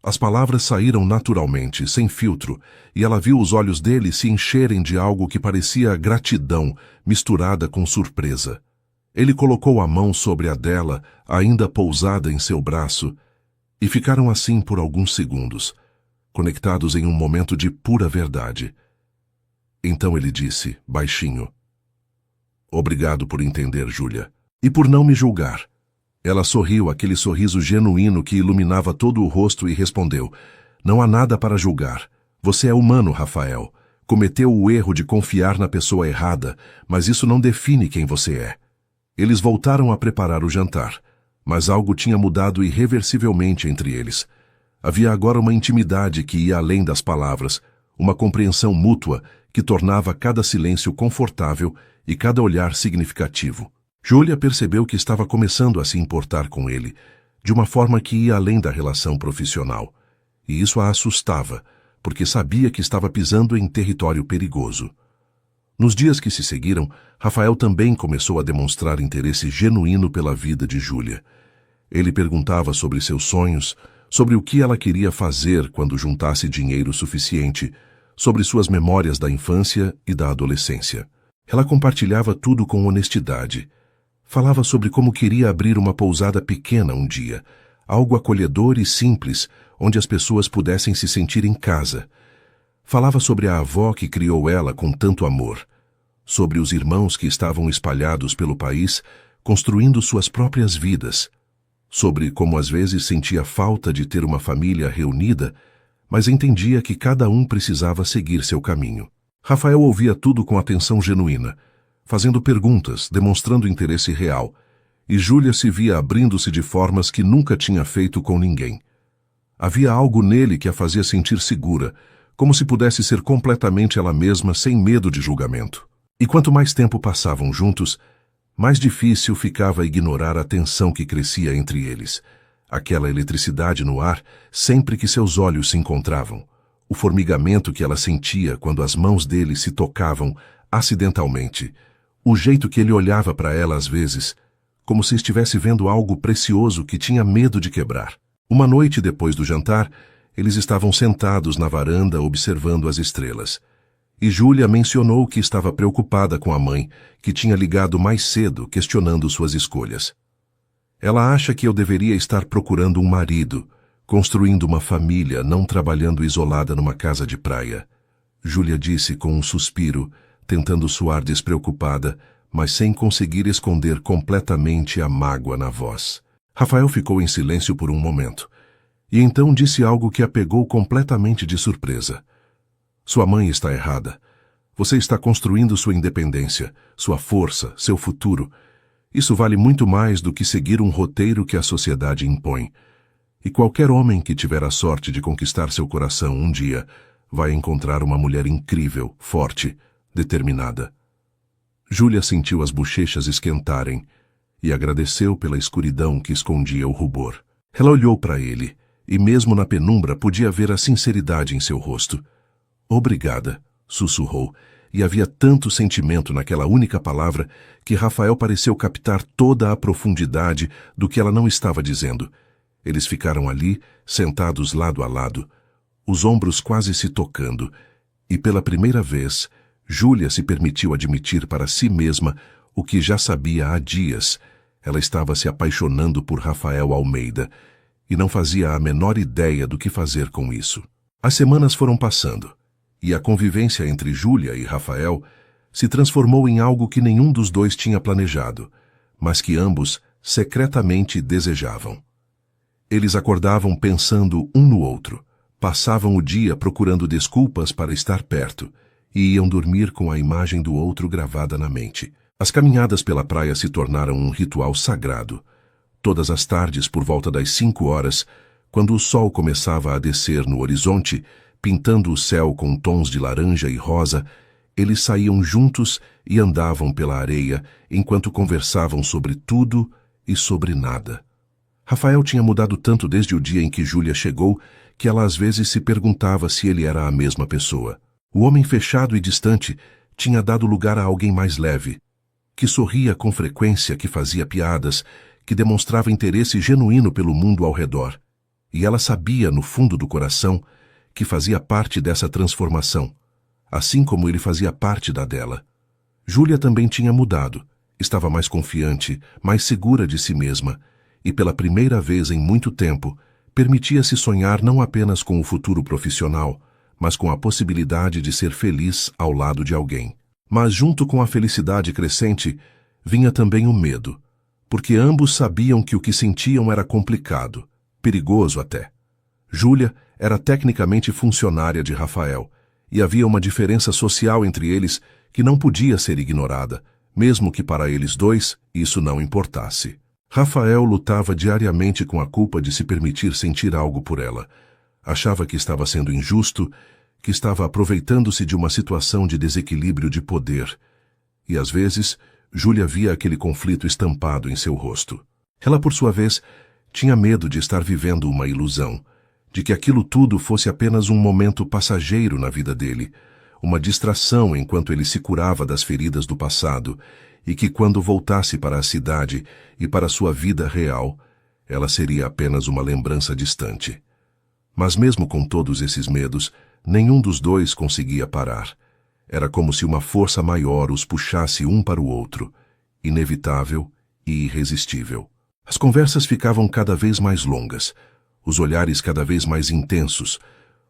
As palavras saíram naturalmente, sem filtro, e ela viu os olhos dele se encherem de algo que parecia gratidão, misturada com surpresa. Ele colocou a mão sobre a dela, ainda pousada em seu braço, e ficaram assim por alguns segundos, conectados em um momento de pura verdade. Então ele disse, baixinho, "Obrigado por entender, Júlia, e por não me julgar." Ela sorriu, aquele sorriso genuíno que iluminava todo o rosto e respondeu, "Não há nada para julgar. Você é humano, Rafael. Cometeu o erro de confiar na pessoa errada, mas isso não define quem você é." Eles voltaram a preparar o jantar, mas algo tinha mudado irreversivelmente entre eles. Havia agora uma intimidade que ia além das palavras, uma compreensão mútua que tornava cada silêncio confortável e cada olhar significativo. Júlia percebeu que estava começando a se importar com ele, de uma forma que ia além da relação profissional. E isso a assustava, porque sabia que estava pisando em território perigoso. Nos dias que se seguiram, Rafael também começou a demonstrar interesse genuíno pela vida de Júlia. Ele perguntava sobre seus sonhos, sobre o que ela queria fazer quando juntasse dinheiro suficiente, sobre suas memórias da infância e da adolescência. Ela compartilhava tudo com honestidade. Falava sobre como queria abrir uma pousada pequena um dia, algo acolhedor e simples, onde as pessoas pudessem se sentir em casa. Falava sobre a avó que criou ela com tanto amor, sobre os irmãos que estavam espalhados pelo país, construindo suas próprias vidas, sobre como às vezes sentia falta de ter uma família reunida, mas entendia que cada um precisava seguir seu caminho. Rafael ouvia tudo com atenção genuína, fazendo perguntas, demonstrando interesse real, e Júlia se via abrindo-se de formas que nunca tinha feito com ninguém. Havia algo nele que a fazia sentir segura, como se pudesse ser completamente ela mesma sem medo de julgamento. E quanto mais tempo passavam juntos, mais difícil ficava ignorar a tensão que crescia entre eles, aquela eletricidade no ar sempre que seus olhos se encontravam, o formigamento que ela sentia quando as mãos dele se tocavam acidentalmente, o jeito que ele olhava para ela às vezes, como se estivesse vendo algo precioso que tinha medo de quebrar. Uma noite depois do jantar, eles estavam sentados na varanda observando as estrelas. E Júlia mencionou que estava preocupada com a mãe, que tinha ligado mais cedo, questionando suas escolhas. "Ela acha que eu deveria estar procurando um marido, construindo uma família, não trabalhando isolada numa casa de praia." Júlia disse com um suspiro, tentando soar despreocupada, mas sem conseguir esconder completamente a mágoa na voz. Rafael ficou em silêncio por um momento, e então disse algo que a pegou completamente de surpresa. Sua mãe está errada. Você está construindo sua independência, sua força, seu futuro. Isso vale muito mais do que seguir um roteiro que a sociedade impõe. E qualquer homem que tiver a sorte de conquistar seu coração um dia vai encontrar uma mulher incrível, forte, determinada. Júlia sentiu as bochechas esquentarem e agradeceu pela escuridão que escondia o rubor. Ela olhou para ele e mesmo na penumbra podia ver a sinceridade em seu rosto. Obrigada, sussurrou, e havia tanto sentimento naquela única palavra que Rafael pareceu captar toda a profundidade do que ela não estava dizendo. Eles ficaram ali, sentados lado a lado, os ombros quase se tocando, e pela primeira vez, Júlia se permitiu admitir para si mesma o que já sabia há dias. Ela estava se apaixonando por Rafael Almeida, e não fazia a menor ideia do que fazer com isso. As semanas foram passando, e a convivência entre Júlia e Rafael se transformou em algo que nenhum dos dois tinha planejado, mas que ambos secretamente desejavam. Eles acordavam pensando um no outro, passavam o dia procurando desculpas para estar perto e iam dormir com a imagem do outro gravada na mente. As caminhadas pela praia se tornaram um ritual sagrado. Todas as tardes, por volta das 5 horas, quando o sol começava a descer no horizonte, pintando o céu com tons de laranja e rosa, eles saíam juntos e andavam pela areia enquanto conversavam sobre tudo e sobre nada. Rafael tinha mudado tanto desde o dia em que Júlia chegou que ela às vezes se perguntava se ele era a mesma pessoa. O homem fechado e distante tinha dado lugar a alguém mais leve, que sorria com frequência, que fazia piadas, que demonstrava interesse genuíno pelo mundo ao redor. E ela sabia, no fundo do coração, que fazia parte dessa transformação, assim como ele fazia parte da dela. Júlia também tinha mudado, estava mais confiante, mais segura de si mesma, e pela primeira vez em muito tempo, permitia-se sonhar não apenas com o futuro profissional, mas com a possibilidade de ser feliz ao lado de alguém. Mas junto com a felicidade crescente, vinha também o medo, porque ambos sabiam que o que sentiam era complicado, perigoso até. Júlia era tecnicamente funcionária de Rafael, e havia uma diferença social entre eles que não podia ser ignorada, mesmo que para eles dois isso não importasse. Rafael lutava diariamente com a culpa de se permitir sentir algo por ela. Achava que estava sendo injusto, que estava aproveitando-se de uma situação de desequilíbrio de poder. E às vezes, Júlia via aquele conflito estampado em seu rosto. Ela, por sua vez, tinha medo de estar vivendo uma ilusão, de que aquilo tudo fosse apenas um momento passageiro na vida dele, uma distração enquanto ele se curava das feridas do passado, e que quando voltasse para a cidade e para sua vida real, ela seria apenas uma lembrança distante. Mas mesmo com todos esses medos, nenhum dos dois conseguia parar. Era como se uma força maior os puxasse um para o outro, inevitável e irresistível. As conversas ficavam cada vez mais longas, os olhares cada vez mais intensos,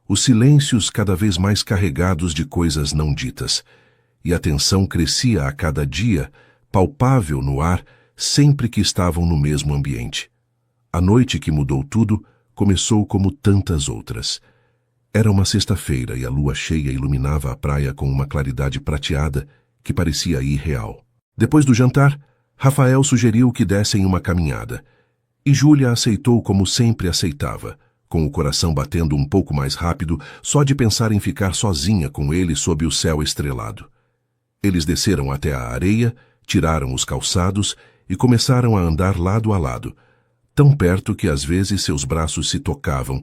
os silêncios cada vez mais carregados de coisas não ditas, e a tensão crescia a cada dia, palpável no ar, sempre que estavam no mesmo ambiente. A noite que mudou tudo começou como tantas outras. Era uma sexta-feira e a lua cheia iluminava a praia com uma claridade prateada que parecia irreal. Depois do jantar, Rafael sugeriu que dessem uma caminhada, e Júlia aceitou como sempre aceitava, com o coração batendo um pouco mais rápido só de pensar em ficar sozinha com ele sob o céu estrelado. Eles desceram até a areia, tiraram os calçados e começaram a andar lado a lado, tão perto que às vezes seus braços se tocavam,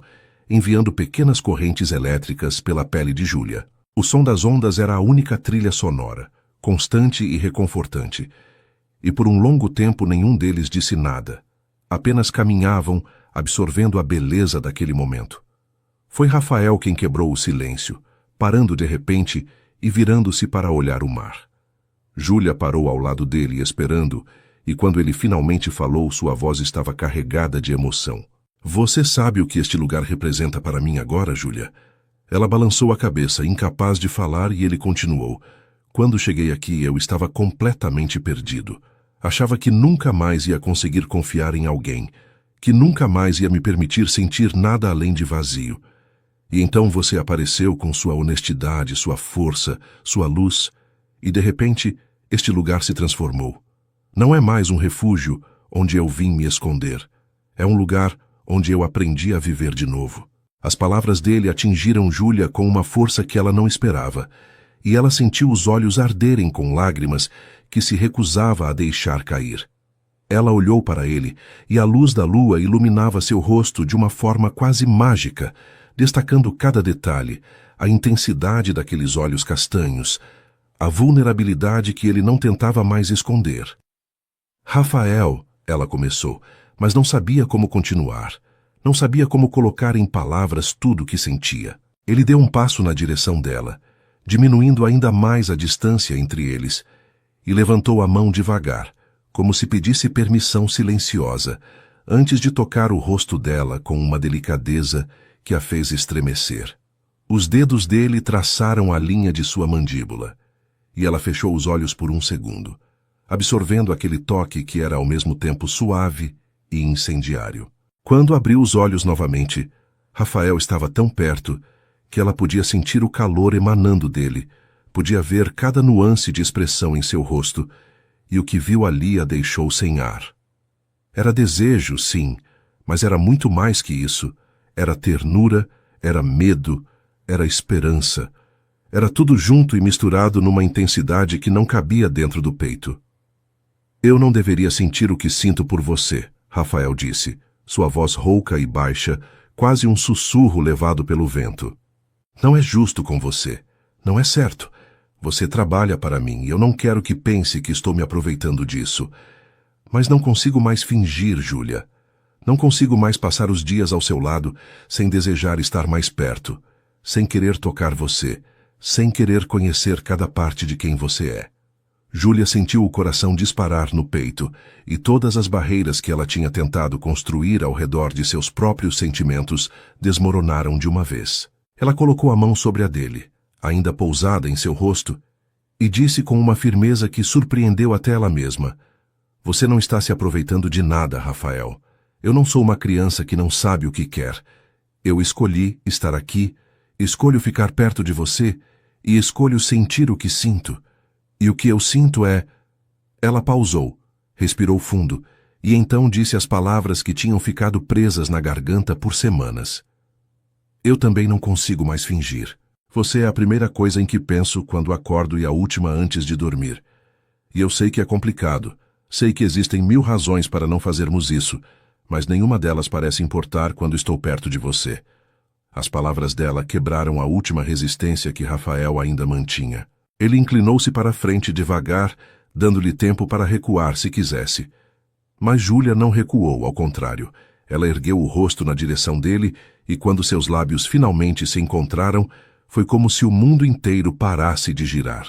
enviando pequenas correntes elétricas pela pele de Júlia. O som das ondas era a única trilha sonora, constante e reconfortante, e por um longo tempo nenhum deles disse nada. Apenas caminhavam, absorvendo a beleza daquele momento. Foi Rafael quem quebrou o silêncio, parando de repente e virando-se para olhar o mar. Júlia parou ao lado dele esperando, e quando ele finalmente falou, sua voz estava carregada de emoção. Você sabe o que este lugar representa para mim agora, Júlia? Ela balançou a cabeça, incapaz de falar, e ele continuou. Quando cheguei aqui, eu estava completamente perdido. Achava que nunca mais ia conseguir confiar em alguém, que nunca mais ia me permitir sentir nada além de vazio. E então você apareceu com sua honestidade, sua força, sua luz, e de repente este lugar se transformou. Não é mais um refúgio onde eu vim me esconder. É um lugar onde eu aprendi a viver de novo. As palavras dele atingiram Júlia com uma força que ela não esperava, e ela sentiu os olhos arderem com lágrimas que se recusava a deixar cair. Ela olhou para ele, e a luz da lua iluminava seu rosto de uma forma quase mágica, destacando cada detalhe, a intensidade daqueles olhos castanhos, a vulnerabilidade que ele não tentava mais esconder. Rafael, ela começou, mas não sabia como continuar. Não sabia como colocar em palavras tudo o que sentia. Ele deu um passo na direção dela, diminuindo ainda mais a distância entre eles, e levantou a mão devagar, como se pedisse permissão silenciosa, antes de tocar o rosto dela com uma delicadeza que a fez estremecer. Os dedos dele traçaram a linha de sua mandíbula, e ela fechou os olhos por um segundo, absorvendo aquele toque que era ao mesmo tempo suave e incendiário. Quando abriu os olhos novamente, Rafael estava tão perto que ela podia sentir o calor emanando dele, podia ver cada nuance de expressão em seu rosto, e o que viu ali a deixou sem ar. Era desejo, sim, mas era muito mais que isso. Era ternura, era medo, era esperança. Era tudo junto e misturado numa intensidade que não cabia dentro do peito. Eu não deveria sentir o que sinto por você, Rafael disse, sua voz rouca e baixa, quase um sussurro levado pelo vento. Não é justo com você. Não é certo. Você trabalha para mim e eu não quero que pense que estou me aproveitando disso. Mas não consigo mais fingir, Júlia. Não consigo mais passar os dias ao seu lado sem desejar estar mais perto, sem querer tocar você, sem querer conhecer cada parte de quem você é. Júlia sentiu o coração disparar no peito e todas as barreiras que ela tinha tentado construir ao redor de seus próprios sentimentos desmoronaram de uma vez. Ela colocou a mão sobre a dele, ainda pousada em seu rosto, e disse com uma firmeza que surpreendeu até ela mesma: "Você não está se aproveitando de nada, Rafael. Eu não sou uma criança que não sabe o que quer. Eu escolhi estar aqui, escolho ficar perto de você e escolho sentir o que sinto. E o que eu sinto é..." Ela pausou, respirou fundo e então disse as palavras que tinham ficado presas na garganta por semanas. "Eu também não consigo mais fingir. Você é a primeira coisa em que penso quando acordo e a última antes de dormir. E eu sei que é complicado. Sei que existem 1000 razões para não fazermos isso, mas nenhuma delas parece importar quando estou perto de você." As palavras dela quebraram a última resistência que Rafael ainda mantinha. Ele inclinou-se para a frente devagar, dando-lhe tempo para recuar se quisesse. Mas Júlia não recuou, ao contrário. Ela ergueu o rosto na direção dele e quando seus lábios finalmente se encontraram, foi como se o mundo inteiro parasse de girar.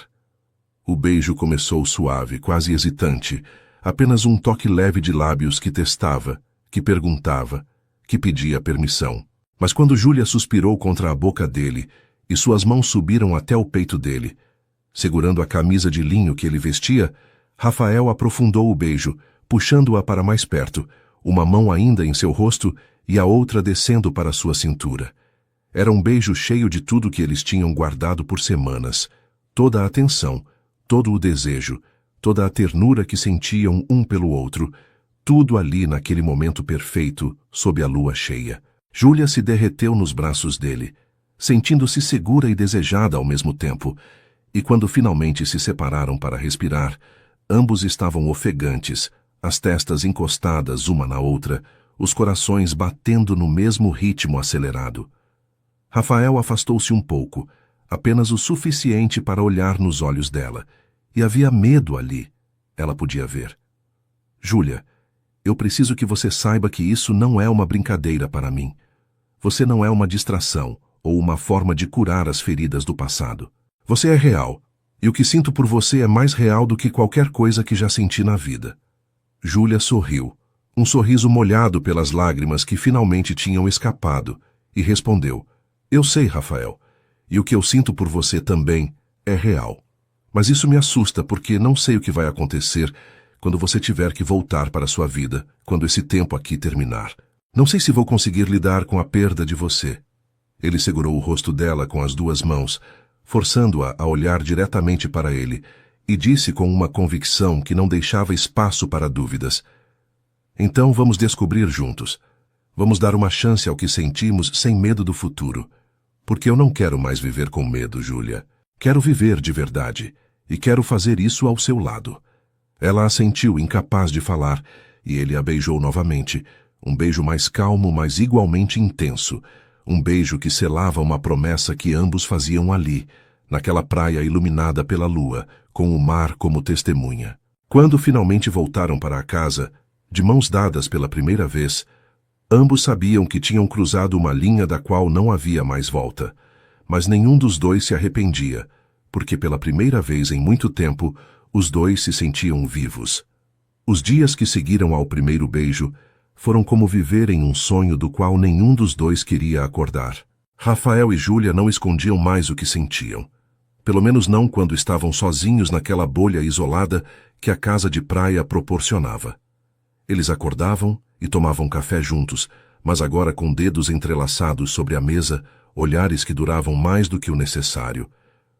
O beijo começou suave, quase hesitante, apenas um toque leve de lábios que testava, que perguntava, que pedia permissão. Mas quando Júlia suspirou contra a boca dele e suas mãos subiram até o peito dele, segurando a camisa de linho que ele vestia, Rafael aprofundou o beijo, puxando-a para mais perto, uma mão ainda em seu rosto e a outra descendo para sua cintura. Era um beijo cheio de tudo que eles tinham guardado por semanas, toda a atenção, todo o desejo, toda a ternura que sentiam um pelo outro, tudo ali naquele momento perfeito, sob a lua cheia. Júlia se derreteu nos braços dele, sentindo-se segura e desejada ao mesmo tempo, e quando finalmente se separaram para respirar, ambos estavam ofegantes, as testas encostadas uma na outra, os corações batendo no mesmo ritmo acelerado. Rafael afastou-se um pouco, apenas o suficiente para olhar nos olhos dela, e havia medo ali, ela podia ver. "Júlia, eu preciso que você saiba que isso não é uma brincadeira para mim. Você não é uma distração ou uma forma de curar as feridas do passado. Você é real, e o que sinto por você é mais real do que qualquer coisa que já senti na vida." Júlia sorriu, um sorriso molhado pelas lágrimas que finalmente tinham escapado, e respondeu: "Eu sei, Rafael, e o que eu sinto por você também é real. Mas isso me assusta porque não sei o que vai acontecer quando você tiver que voltar para a sua vida, quando esse tempo aqui terminar. Não sei se vou conseguir lidar com a perda de você. Ele segurou o rosto dela com as duas mãos, forçando-a a olhar diretamente para ele, e disse com uma convicção que não deixava espaço para dúvidas: então vamos descobrir juntos. Vamos dar uma chance ao que sentimos sem medo do futuro. Porque eu não quero mais viver com medo, Júlia. Quero viver de verdade, e quero fazer isso ao seu lado. Ela assentiu, incapaz de falar, e ele a beijou novamente, um beijo mais calmo, mas igualmente intenso, um beijo que selava uma promessa que ambos faziam ali, naquela praia iluminada pela lua, com o mar como testemunha. Quando finalmente voltaram para a casa, de mãos dadas pela primeira vez, ambos sabiam que tinham cruzado uma linha da qual não havia mais volta, mas nenhum dos dois se arrependia, porque pela primeira vez em muito tempo, os dois se sentiam vivos. Os dias que seguiram ao primeiro beijo foram como viver em um sonho do qual nenhum dos dois queria acordar. Rafael e Júlia não escondiam mais o que sentiam. Pelo menos não quando estavam sozinhos naquela bolha isolada que a casa de praia proporcionava. Eles acordavam e tomavam café juntos, mas agora com dedos entrelaçados sobre a mesa, olhares que duravam mais do que o necessário.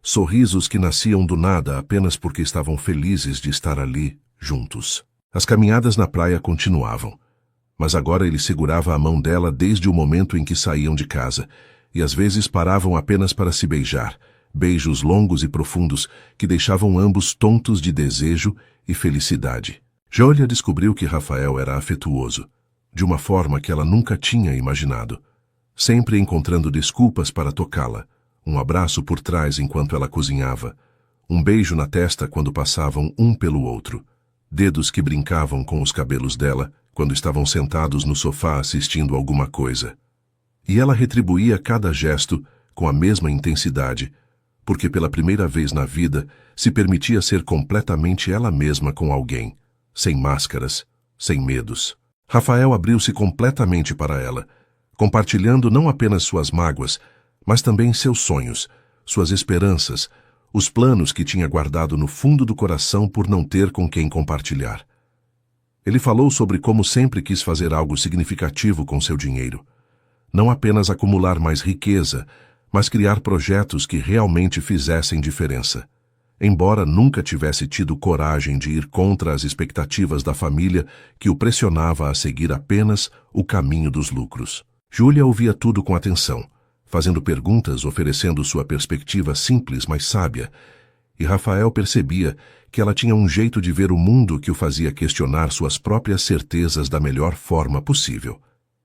Sorrisos que nasciam do nada apenas porque estavam felizes de estar ali, juntos. As caminhadas na praia continuavam, mas agora ele segurava a mão dela desde o momento em que saíam de casa, e às vezes paravam apenas para se beijar, beijos longos e profundos que deixavam ambos tontos de desejo e felicidade. Júlia descobriu que Rafael era afetuoso, de uma forma que ela nunca tinha imaginado, sempre encontrando desculpas para tocá-la, um abraço por trás enquanto ela cozinhava, um beijo na testa quando passavam um pelo outro, dedos que brincavam com os cabelos dela quando estavam sentados no sofá assistindo alguma coisa. E ela retribuía cada gesto com a mesma intensidade, porque pela primeira vez na vida se permitia ser completamente ela mesma com alguém, sem máscaras, sem medos. Rafael abriu-se completamente para ela, compartilhando não apenas suas mágoas, mas também seus sonhos, suas esperanças, os planos que tinha guardado no fundo do coração por não ter com quem compartilhar. Ele falou sobre como sempre quis fazer algo significativo com seu dinheiro. Não apenas acumular mais riqueza, mas criar projetos que realmente fizessem diferença. Embora nunca tivesse tido coragem de ir contra as expectativas da família que o pressionava a seguir apenas o caminho dos lucros. Júlia ouvia tudo com atenção, fazendo perguntas, oferecendo sua perspectiva simples, mas sábia, e Rafael percebia que ela tinha um jeito de ver o mundo que o fazia questionar suas próprias certezas da melhor forma possível.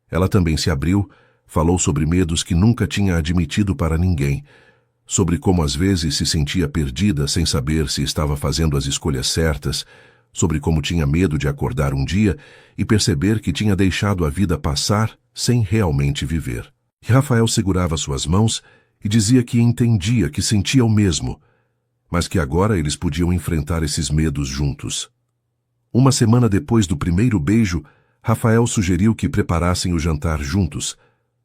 Ela também se abriu, falou sobre medos que nunca tinha admitido para ninguém, sobre como às vezes se sentia perdida sem saber se estava fazendo as escolhas certas, sobre como tinha medo de acordar um dia e perceber que tinha deixado a vida passar sem realmente viver. E Rafael segurava suas mãos e dizia que entendia, que sentia o mesmo, mas que agora eles podiam enfrentar esses medos juntos. Uma semana depois do primeiro beijo, Rafael sugeriu que preparassem o jantar juntos,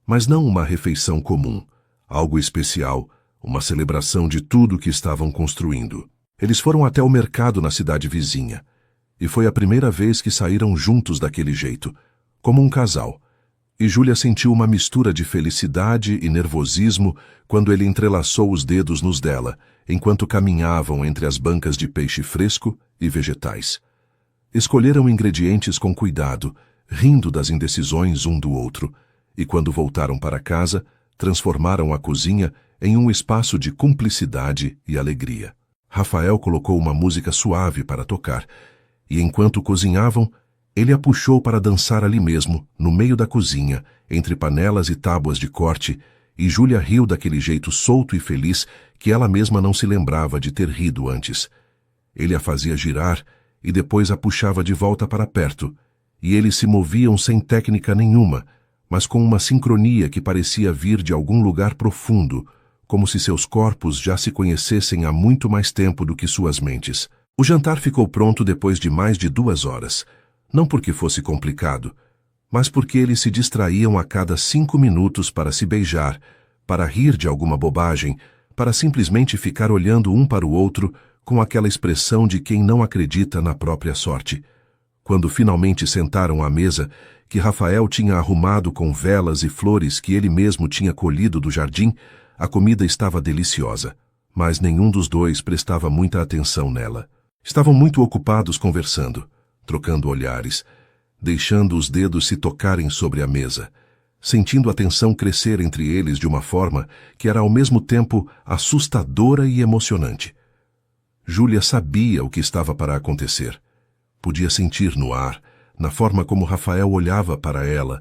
mas não uma refeição comum, algo especial, uma celebração de tudo que estavam construindo. Eles foram até o mercado na cidade vizinha, e foi a primeira vez que saíram juntos daquele jeito, como um casal. E Júlia sentiu uma mistura de felicidade e nervosismo quando ele entrelaçou os dedos nos dela, enquanto caminhavam entre as bancas de peixe fresco e vegetais. Escolheram ingredientes com cuidado, rindo das indecisões um do outro, e quando voltaram para casa, transformaram a cozinha em um espaço de cumplicidade e alegria. Rafael colocou uma música suave para tocar, e enquanto cozinhavam, ele a puxou para dançar ali mesmo, no meio da cozinha, entre panelas e tábuas de corte, e Júlia riu daquele jeito solto e feliz que ela mesma não se lembrava de ter rido antes. Ele a fazia girar e depois a puxava de volta para perto, e eles se moviam sem técnica nenhuma, mas com uma sincronia que parecia vir de algum lugar profundo, como se seus corpos já se conhecessem há muito mais tempo do que suas mentes. O jantar ficou pronto depois de mais de 2 horas, não porque fosse complicado, mas porque eles se distraíam a cada 5 minutos para se beijar, para rir de alguma bobagem, para simplesmente ficar olhando um para o outro com aquela expressão de quem não acredita na própria sorte. Quando finalmente sentaram à mesa, que Rafael tinha arrumado com velas e flores que ele mesmo tinha colhido do jardim, a comida estava deliciosa, mas nenhum dos dois prestava muita atenção nela. Estavam muito ocupados conversando, trocando olhares, deixando os dedos se tocarem sobre a mesa, sentindo a tensão crescer entre eles de uma forma que era ao mesmo tempo assustadora e emocionante. Júlia sabia o que estava para acontecer. Podia sentir no ar, na forma como Rafael olhava para ela,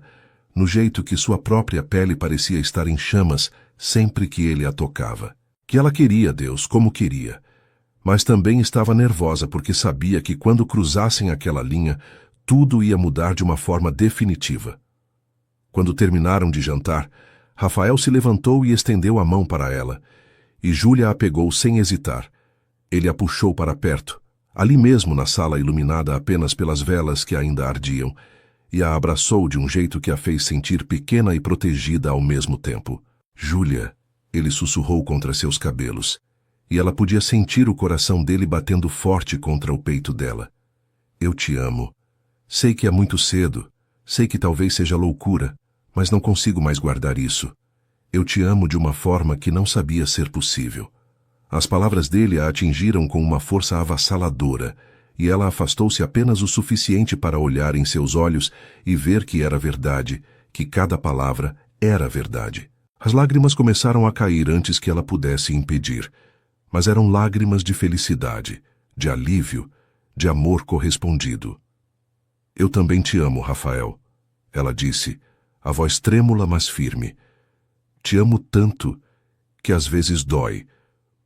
no jeito que sua própria pele parecia estar em chamas sempre que ele a tocava. Que ela queria Deus como queria, mas também estava nervosa porque sabia que quando cruzassem aquela linha, tudo ia mudar de uma forma definitiva. Quando terminaram de jantar, Rafael se levantou e estendeu a mão para ela, e Júlia a pegou sem hesitar. Ele a puxou para perto, ali mesmo na sala iluminada apenas pelas velas que ainda ardiam, e a abraçou de um jeito que a fez sentir pequena e protegida ao mesmo tempo. Júlia, ele sussurrou contra seus cabelos, e ela podia sentir o coração dele batendo forte contra o peito dela. Eu te amo. Sei que é muito cedo, sei que talvez seja loucura, mas não consigo mais guardar isso. Eu te amo de uma forma que não sabia ser possível. As palavras dele a atingiram com uma força avassaladora, e ela afastou-se apenas o suficiente para olhar em seus olhos e ver que era verdade, que cada palavra era verdade. As lágrimas começaram a cair antes que ela pudesse impedir, mas eram lágrimas de felicidade, de alívio, de amor correspondido. Eu também te amo, Rafael, ela disse, a voz trêmula mas firme. Te amo tanto que às vezes dói,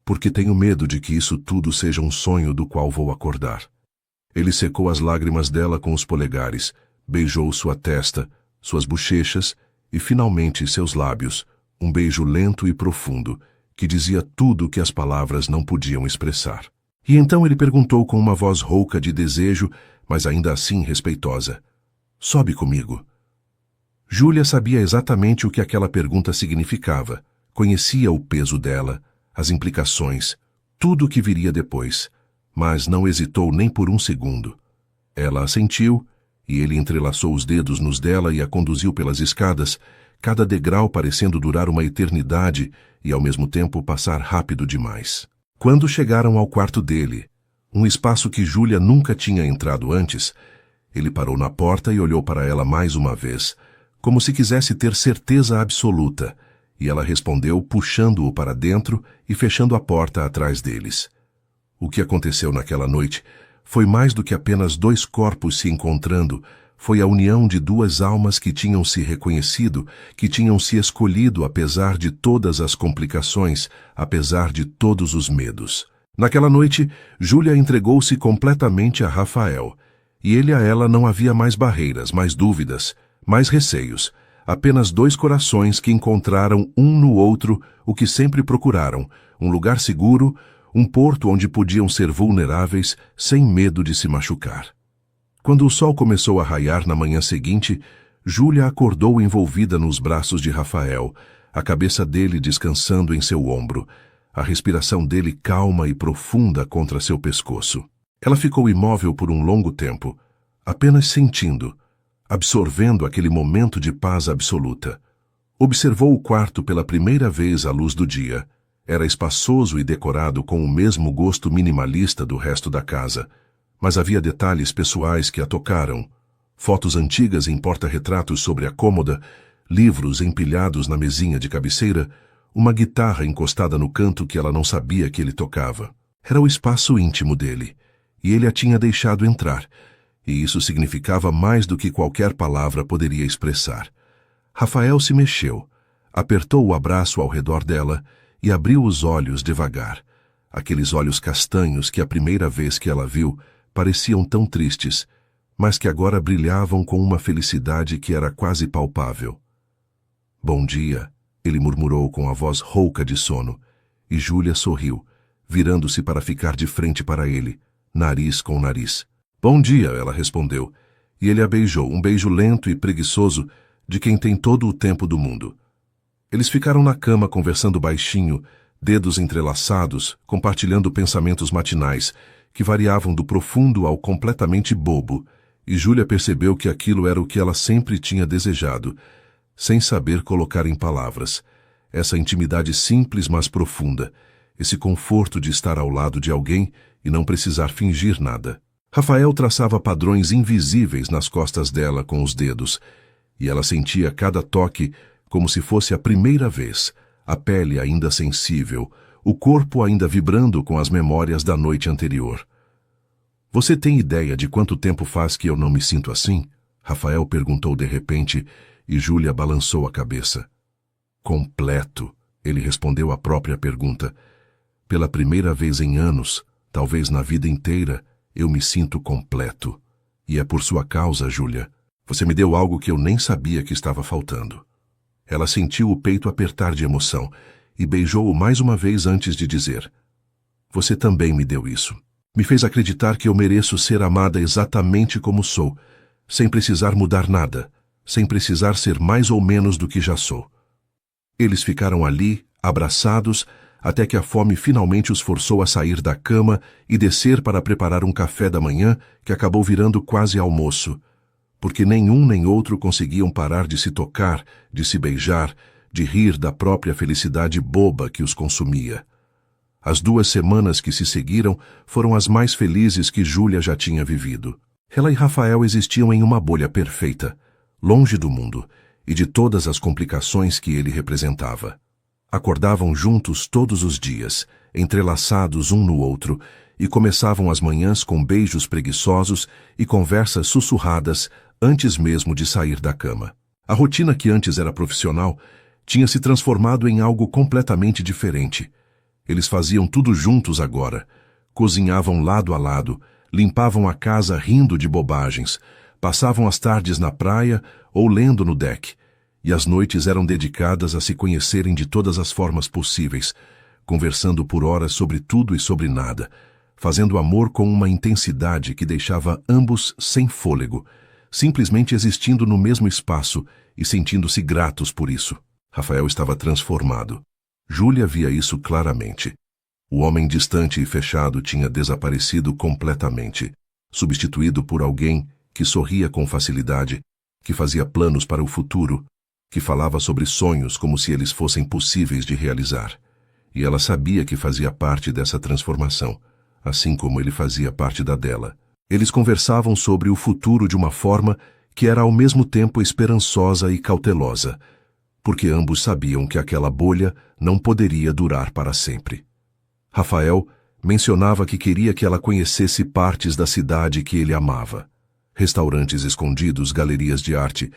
porque tenho medo de que isso tudo seja um sonho do qual vou acordar. Ele secou as lágrimas dela com os polegares, beijou sua testa, suas bochechas e finalmente seus lábios, um beijo lento e profundo, que dizia tudo o que as palavras não podiam expressar. E então ele perguntou com uma voz rouca de desejo, mas ainda assim respeitosa. Sobe comigo. Júlia sabia exatamente o que aquela pergunta significava, conhecia o peso dela, as implicações, tudo o que viria depois, mas não hesitou nem por um segundo. Ela assentiu, e ele entrelaçou os dedos nos dela e a conduziu pelas escadas, cada degrau parecendo durar uma eternidade e ao mesmo tempo passar rápido demais. Quando chegaram ao quarto dele, um espaço que Júlia nunca tinha entrado antes, ele parou na porta e olhou para ela mais uma vez, como se quisesse ter certeza absoluta, e ela respondeu puxando-o para dentro e fechando a porta atrás deles. O que aconteceu naquela noite foi mais do que apenas dois corpos se encontrando, foi a união de duas almas que tinham se reconhecido, que tinham se escolhido apesar de todas as complicações, apesar de todos os medos. Naquela noite, Júlia entregou-se completamente a Rafael, e ele a ela não havia mais barreiras, mais dúvidas, mais receios, apenas dois corações que encontraram um no outro o que sempre procuraram, um lugar seguro, um porto onde podiam ser vulneráveis sem medo de se machucar. Quando o sol começou a raiar na manhã seguinte, Júlia acordou envolvida nos braços de Rafael, a cabeça dele descansando em seu ombro, a respiração dele calma e profunda contra seu pescoço. Ela ficou imóvel por um longo tempo, apenas sentindo, absorvendo aquele momento de paz absoluta. Observou o quarto pela primeira vez à luz do dia. Era espaçoso e decorado com o mesmo gosto minimalista do resto da casa, mas havia detalhes pessoais que a tocaram. Fotos antigas em porta-retratos sobre a cômoda, livros empilhados na mesinha de cabeceira, uma guitarra encostada no canto que ela não sabia que ele tocava. Era o espaço íntimo dele, e ele a tinha deixado entrar, e isso significava mais do que qualquer palavra poderia expressar. Rafael se mexeu, apertou o abraço ao redor dela e abriu os olhos devagar. Aqueles olhos castanhos que a primeira vez que ela viu pareciam tão tristes, mas que agora brilhavam com uma felicidade que era quase palpável. Bom dia, ele murmurou com a voz rouca de sono, e Júlia sorriu, virando-se para ficar de frente para ele, nariz com nariz. Bom dia, ela respondeu, e ele a beijou, um beijo lento e preguiçoso de quem tem todo o tempo do mundo. Eles ficaram na cama conversando baixinho, dedos entrelaçados, compartilhando pensamentos matinais, que variavam do profundo ao completamente bobo, e Júlia percebeu que aquilo era o que ela sempre tinha desejado, sem saber colocar em palavras. Essa intimidade simples, mas profunda, esse conforto de estar ao lado de alguém e não precisar fingir nada. Rafael traçava padrões invisíveis nas costas dela com os dedos, e ela sentia cada toque como se fosse a primeira vez, a pele ainda sensível, o corpo ainda vibrando com as memórias da noite anterior. Você tem ideia de quanto tempo faz que eu não me sinto assim? Rafael perguntou de repente, e Júlia balançou a cabeça. Completo, ele respondeu à própria pergunta. Pela primeira vez em anos, talvez na vida inteira, eu me sinto completo. E é por sua causa, Júlia. Você me deu algo que eu nem sabia que estava faltando. Ela sentiu o peito apertar de emoção e beijou-o mais uma vez antes de dizer: Você também me deu isso. Me fez acreditar que eu mereço ser amada exatamente como sou, sem precisar mudar nada, sem precisar ser mais ou menos do que já sou. Eles ficaram ali, abraçados, até que a fome finalmente os forçou a sair da cama e descer para preparar um café da manhã que acabou virando quase almoço, porque nenhum nem outro conseguiam parar de se tocar, de se beijar, de rir da própria felicidade boba que os consumia. As 2 semanas que se seguiram foram as mais felizes que Júlia já tinha vivido. Ela e Rafael existiam em uma bolha perfeita, longe do mundo e de todas as complicações que ele representava. Acordavam juntos todos os dias, entrelaçados um no outro, e começavam as manhãs com beijos preguiçosos e conversas sussurradas antes mesmo de sair da cama. A rotina que antes era profissional tinha se transformado em algo completamente diferente. Eles faziam tudo juntos agora. Cozinhavam lado a lado, limpavam a casa rindo de bobagens, passavam as tardes na praia ou lendo no deck, e as noites eram dedicadas a se conhecerem de todas as formas possíveis, conversando por horas sobre tudo e sobre nada, fazendo amor com uma intensidade que deixava ambos sem fôlego, simplesmente existindo no mesmo espaço e sentindo-se gratos por isso. Rafael estava transformado. Júlia via isso claramente. O homem distante e fechado tinha desaparecido completamente, substituído por alguém que sorria com facilidade, que fazia planos para o futuro, que falava sobre sonhos como se eles fossem possíveis de realizar. E ela sabia que fazia parte dessa transformação, assim como ele fazia parte da dela. Eles conversavam sobre o futuro de uma forma que era ao mesmo tempo esperançosa e cautelosa, porque ambos sabiam que aquela bolha não poderia durar para sempre. Rafael mencionava que queria que ela conhecesse partes da cidade que ele amava. Restaurantes escondidos, galerias de arte,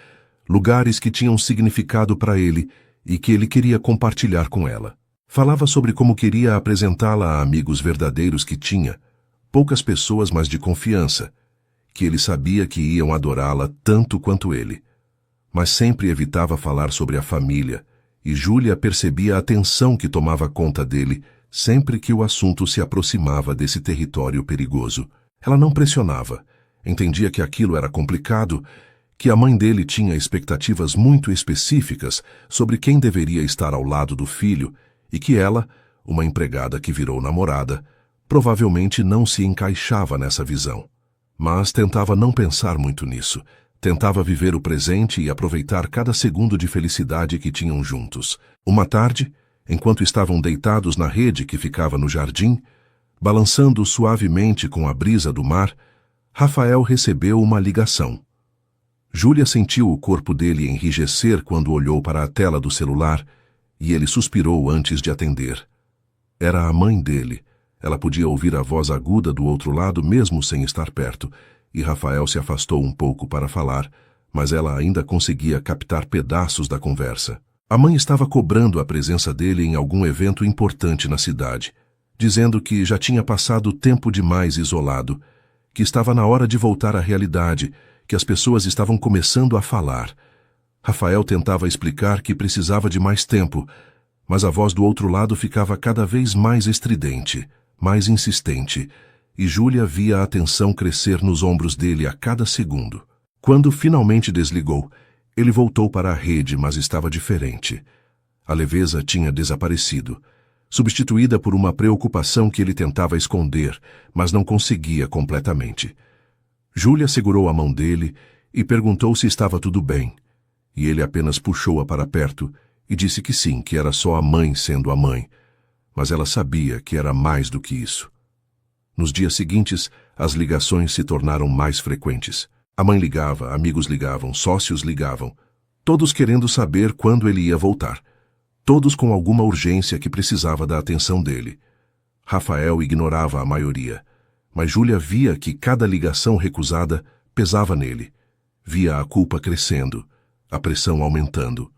lugares que tinham significado para ele e que ele queria compartilhar com ela. Falava sobre como queria apresentá-la a amigos verdadeiros que tinha, poucas pessoas, mas de confiança, que ele sabia que iam adorá-la tanto quanto ele. Mas sempre evitava falar sobre a família, e Júlia percebia a tensão que tomava conta dele sempre que o assunto se aproximava desse território perigoso. Ela não pressionava, entendia que aquilo era complicado, que a mãe dele tinha expectativas muito específicas sobre quem deveria estar ao lado do filho e que ela, uma empregada que virou namorada, provavelmente não se encaixava nessa visão. Mas tentava não pensar muito nisso. Tentava viver o presente e aproveitar cada segundo de felicidade que tinham juntos. Uma tarde, enquanto estavam deitados na rede que ficava no jardim, balançando suavemente com a brisa do mar, Rafael recebeu uma ligação. Júlia sentiu o corpo dele enrijecer quando olhou para a tela do celular e ele suspirou antes de atender. Era a mãe dele. Ela podia ouvir a voz aguda do outro lado mesmo sem estar perto, e Rafael se afastou um pouco para falar, mas ela ainda conseguia captar pedaços da conversa. A mãe estava cobrando a presença dele em algum evento importante na cidade, dizendo que já tinha passado tempo demais isolado, que estava na hora de voltar à realidade, que as pessoas estavam começando a falar. Rafael tentava explicar que precisava de mais tempo, mas a voz do outro lado ficava cada vez mais estridente, mais insistente, e Júlia via a tensão crescer nos ombros dele a cada segundo. Quando finalmente desligou, ele voltou para a rede, mas estava diferente. A leveza tinha desaparecido. substituída por uma preocupação que ele tentava esconder, mas não conseguia completamente. Júlia segurou a mão dele e perguntou se estava tudo bem, e ele apenas puxou-a para perto e disse que sim, que era só a mãe sendo a mãe, mas ela sabia que era mais do que isso. Nos dias seguintes, as ligações se tornaram mais frequentes. A mãe ligava, amigos ligavam, sócios ligavam, todos querendo saber quando ele ia voltar. Todos com alguma urgência que precisava da atenção dele. Rafael ignorava a maioria, mas Júlia via que cada ligação recusada pesava nele. Via a culpa crescendo, a pressão aumentando.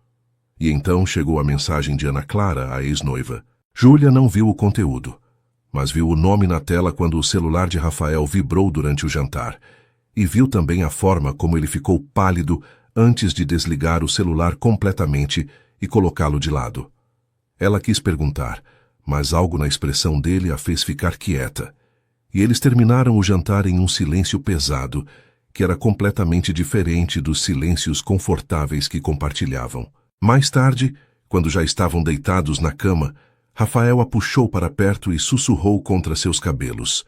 E então chegou a mensagem de Ana Clara, a ex-noiva. Júlia não viu o conteúdo, mas viu o nome na tela quando o celular de Rafael vibrou durante o jantar, e viu também a forma como ele ficou pálido antes de desligar o celular completamente e colocá-lo de lado. Ela quis perguntar, mas algo na expressão dele a fez ficar quieta, e eles terminaram o jantar em um silêncio pesado, que era completamente diferente dos silêncios confortáveis que compartilhavam. Mais tarde, quando já estavam deitados na cama, Rafael a puxou para perto e sussurrou contra seus cabelos.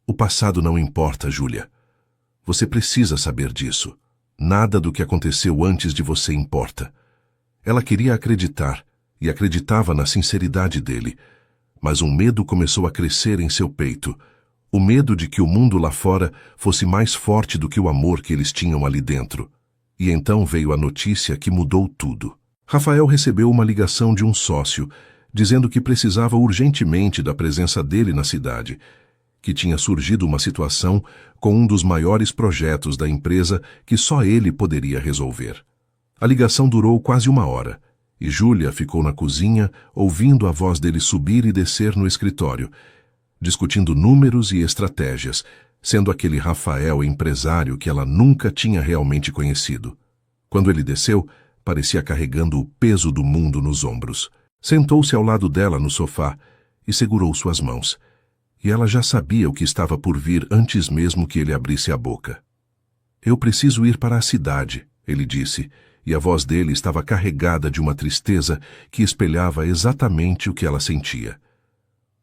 O passado não importa, Júlia. Você precisa saber disso. Nada do que aconteceu antes de você importa. Ela queria acreditar, e acreditava na sinceridade dele, mas um medo começou a crescer em seu peito, o medo de que o mundo lá fora fosse mais forte do que o amor que eles tinham ali dentro. E então veio a notícia que mudou tudo. Rafael recebeu uma ligação de um sócio, dizendo que precisava urgentemente da presença dele na cidade, que tinha surgido uma situação com um dos maiores projetos da empresa que só ele poderia resolver. A ligação durou quase 1 hora, e Júlia ficou na cozinha ouvindo a voz dele subir e descer no escritório, discutindo números e estratégias, sendo aquele Rafael empresário que ela nunca tinha realmente conhecido. Quando ele desceu, parecia carregando o peso do mundo nos ombros. Sentou-se ao lado dela no sofá e segurou suas mãos. E ela já sabia o que estava por vir antes mesmo que ele abrisse a boca. Eu preciso ir para a cidade, ele disse, e a voz dele estava carregada de uma tristeza que espelhava exatamente o que ela sentia.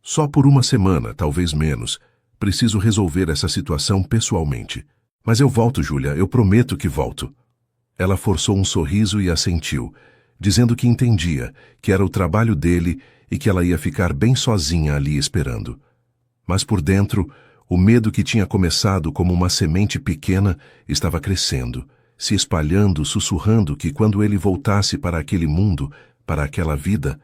Só por 1 semana, talvez menos, preciso resolver essa situação pessoalmente. Mas eu volto, Júlia, eu prometo que volto. Ela forçou um sorriso e assentiu, dizendo que entendia, que era o trabalho dele e que ela ia ficar bem sozinha ali esperando. Mas por dentro, o medo que tinha começado como uma semente pequena estava crescendo, se espalhando, sussurrando que quando ele voltasse para aquele mundo, para aquela vida,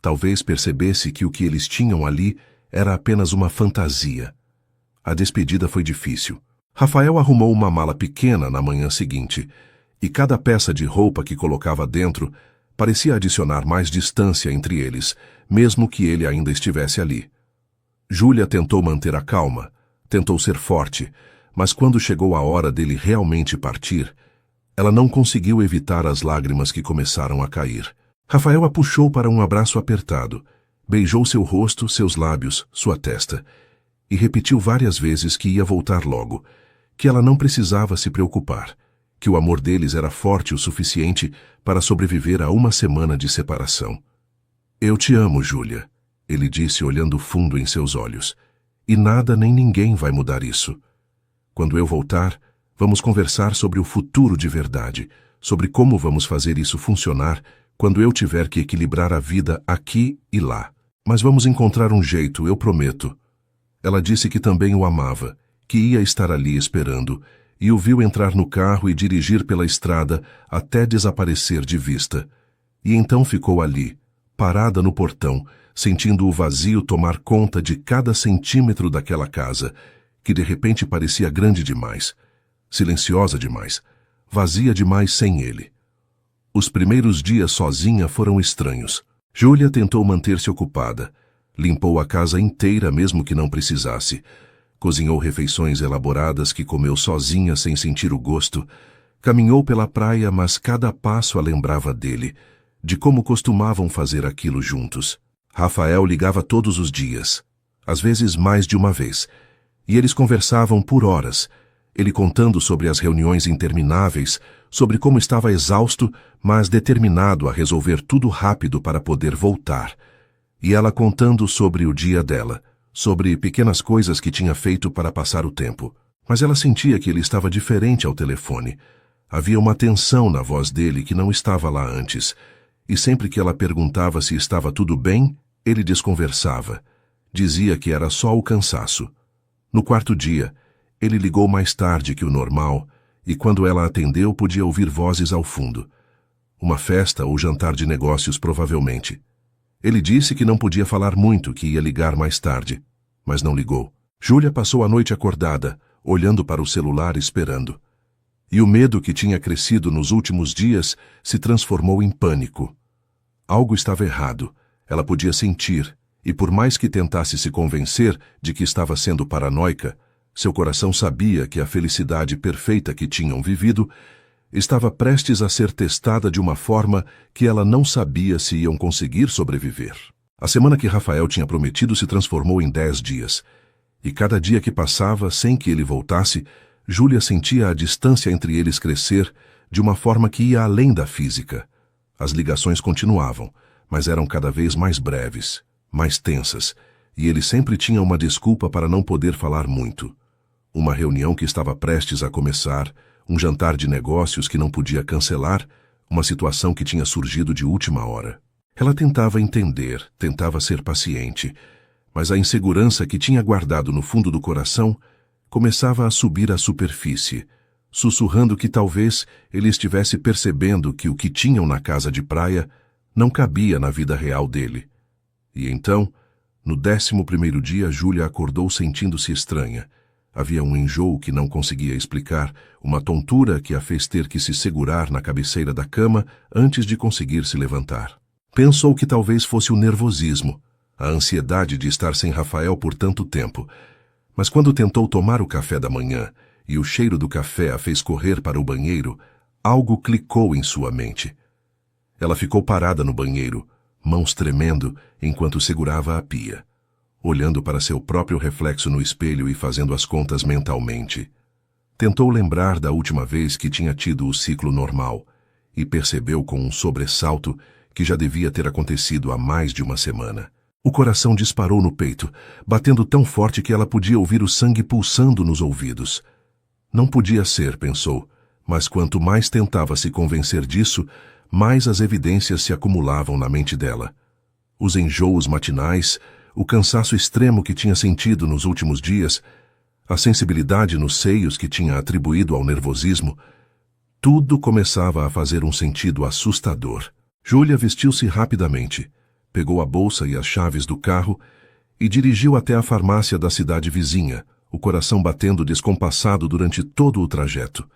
talvez percebesse que o que eles tinham ali era apenas uma fantasia. A despedida foi difícil. Rafael arrumou uma mala pequena na manhã seguinte, e cada peça de roupa que colocava dentro parecia adicionar mais distância entre eles, mesmo que ele ainda estivesse ali. Júlia tentou manter a calma, tentou ser forte, mas quando chegou a hora dele realmente partir, ela não conseguiu evitar as lágrimas que começaram a cair. Rafael a puxou para um abraço apertado, beijou seu rosto, seus lábios, sua testa, e repetiu várias vezes que ia voltar logo, que ela não precisava se preocupar, que o amor deles era forte o suficiente para sobreviver a 1 semana de separação. Eu te amo, Júlia, ele disse olhando fundo em seus olhos, e nada nem ninguém vai mudar isso. Quando eu voltar, vamos conversar sobre o futuro de verdade, sobre como vamos fazer isso funcionar quando eu tiver que equilibrar a vida aqui e lá. Mas vamos encontrar um jeito, eu prometo. Ela disse que também o amava, que ia estar ali esperando, e o viu entrar no carro e dirigir pela estrada até desaparecer de vista. E então ficou ali, parada no portão, sentindo o vazio tomar conta de cada centímetro daquela casa, que de repente parecia grande demais, silenciosa demais, vazia demais sem ele. Os primeiros dias sozinha foram estranhos. Júlia tentou manter-se ocupada, limpou a casa inteira mesmo que não precisasse, cozinhou refeições elaboradas que comeu sozinha sem sentir o gosto, caminhou pela praia, mas cada passo a lembrava dele, de como costumavam fazer aquilo juntos. Rafael ligava todos os dias, às vezes mais de uma vez, e eles conversavam por horas, ele contando sobre as reuniões intermináveis, sobre como estava exausto, mas determinado a resolver tudo rápido para poder voltar. E ela contando sobre o dia dela, sobre pequenas coisas que tinha feito para passar o tempo. Mas ela sentia que ele estava diferente ao telefone. Havia uma tensão na voz dele que não estava lá antes. E sempre que ela perguntava se estava tudo bem, ele desconversava. Dizia que era só o cansaço. No quarto dia, ele ligou mais tarde que o normal, e quando ela atendeu podia ouvir vozes ao fundo. Uma festa ou jantar de negócios, provavelmente. Ele disse que não podia falar muito, que ia ligar mais tarde, mas não ligou. Júlia passou a noite acordada, olhando para o celular esperando. E o medo que tinha crescido nos últimos dias se transformou em pânico. Algo estava errado, ela podia sentir, e por mais que tentasse se convencer de que estava sendo paranoica, seu coração sabia que a felicidade perfeita que tinham vivido estava prestes a ser testada de uma forma que ela não sabia se iam conseguir sobreviver. A semana que Rafael tinha prometido se transformou em 10 dias, e cada dia que passava sem que ele voltasse, Júlia sentia a distância entre eles crescer de uma forma que ia além da física. As ligações continuavam, mas eram cada vez mais breves, mais tensas, e ele sempre tinha uma desculpa para não poder falar muito. Uma reunião que estava prestes a começar, um jantar de negócios que não podia cancelar, uma situação que tinha surgido de última hora. Ela tentava entender, tentava ser paciente, mas a insegurança que tinha guardado no fundo do coração começava a subir à superfície, sussurrando que talvez ele estivesse percebendo que o que tinham na casa de praia não cabia na vida real dele. E então, no 11º dia, Júlia acordou sentindo-se estranha. Havia um enjoo que não conseguia explicar, uma tontura que a fez ter que se segurar na cabeceira da cama antes de conseguir se levantar. Pensou que talvez fosse o nervosismo, a ansiedade de estar sem Rafael por tanto tempo. Mas quando tentou tomar o café da manhã e o cheiro do café a fez correr para o banheiro, algo clicou em sua mente. Ela ficou parada no banheiro, mãos tremendo, enquanto segurava a pia, olhando para seu próprio reflexo no espelho e fazendo as contas mentalmente. Tentou lembrar da última vez que tinha tido o ciclo normal e percebeu com um sobressalto que já devia ter acontecido há mais de uma semana. O coração disparou no peito, batendo tão forte que ela podia ouvir o sangue pulsando nos ouvidos. Não podia ser, pensou, mas quanto mais tentava se convencer disso, mais as evidências se acumulavam na mente dela. Os enjoos matinais, o cansaço extremo que tinha sentido nos últimos dias, a sensibilidade nos seios que tinha atribuído ao nervosismo, tudo começava a fazer um sentido assustador. Júlia vestiu-se rapidamente, pegou a bolsa e as chaves do carro e dirigiu até a farmácia da cidade vizinha, o coração batendo descompassado durante todo o trajeto.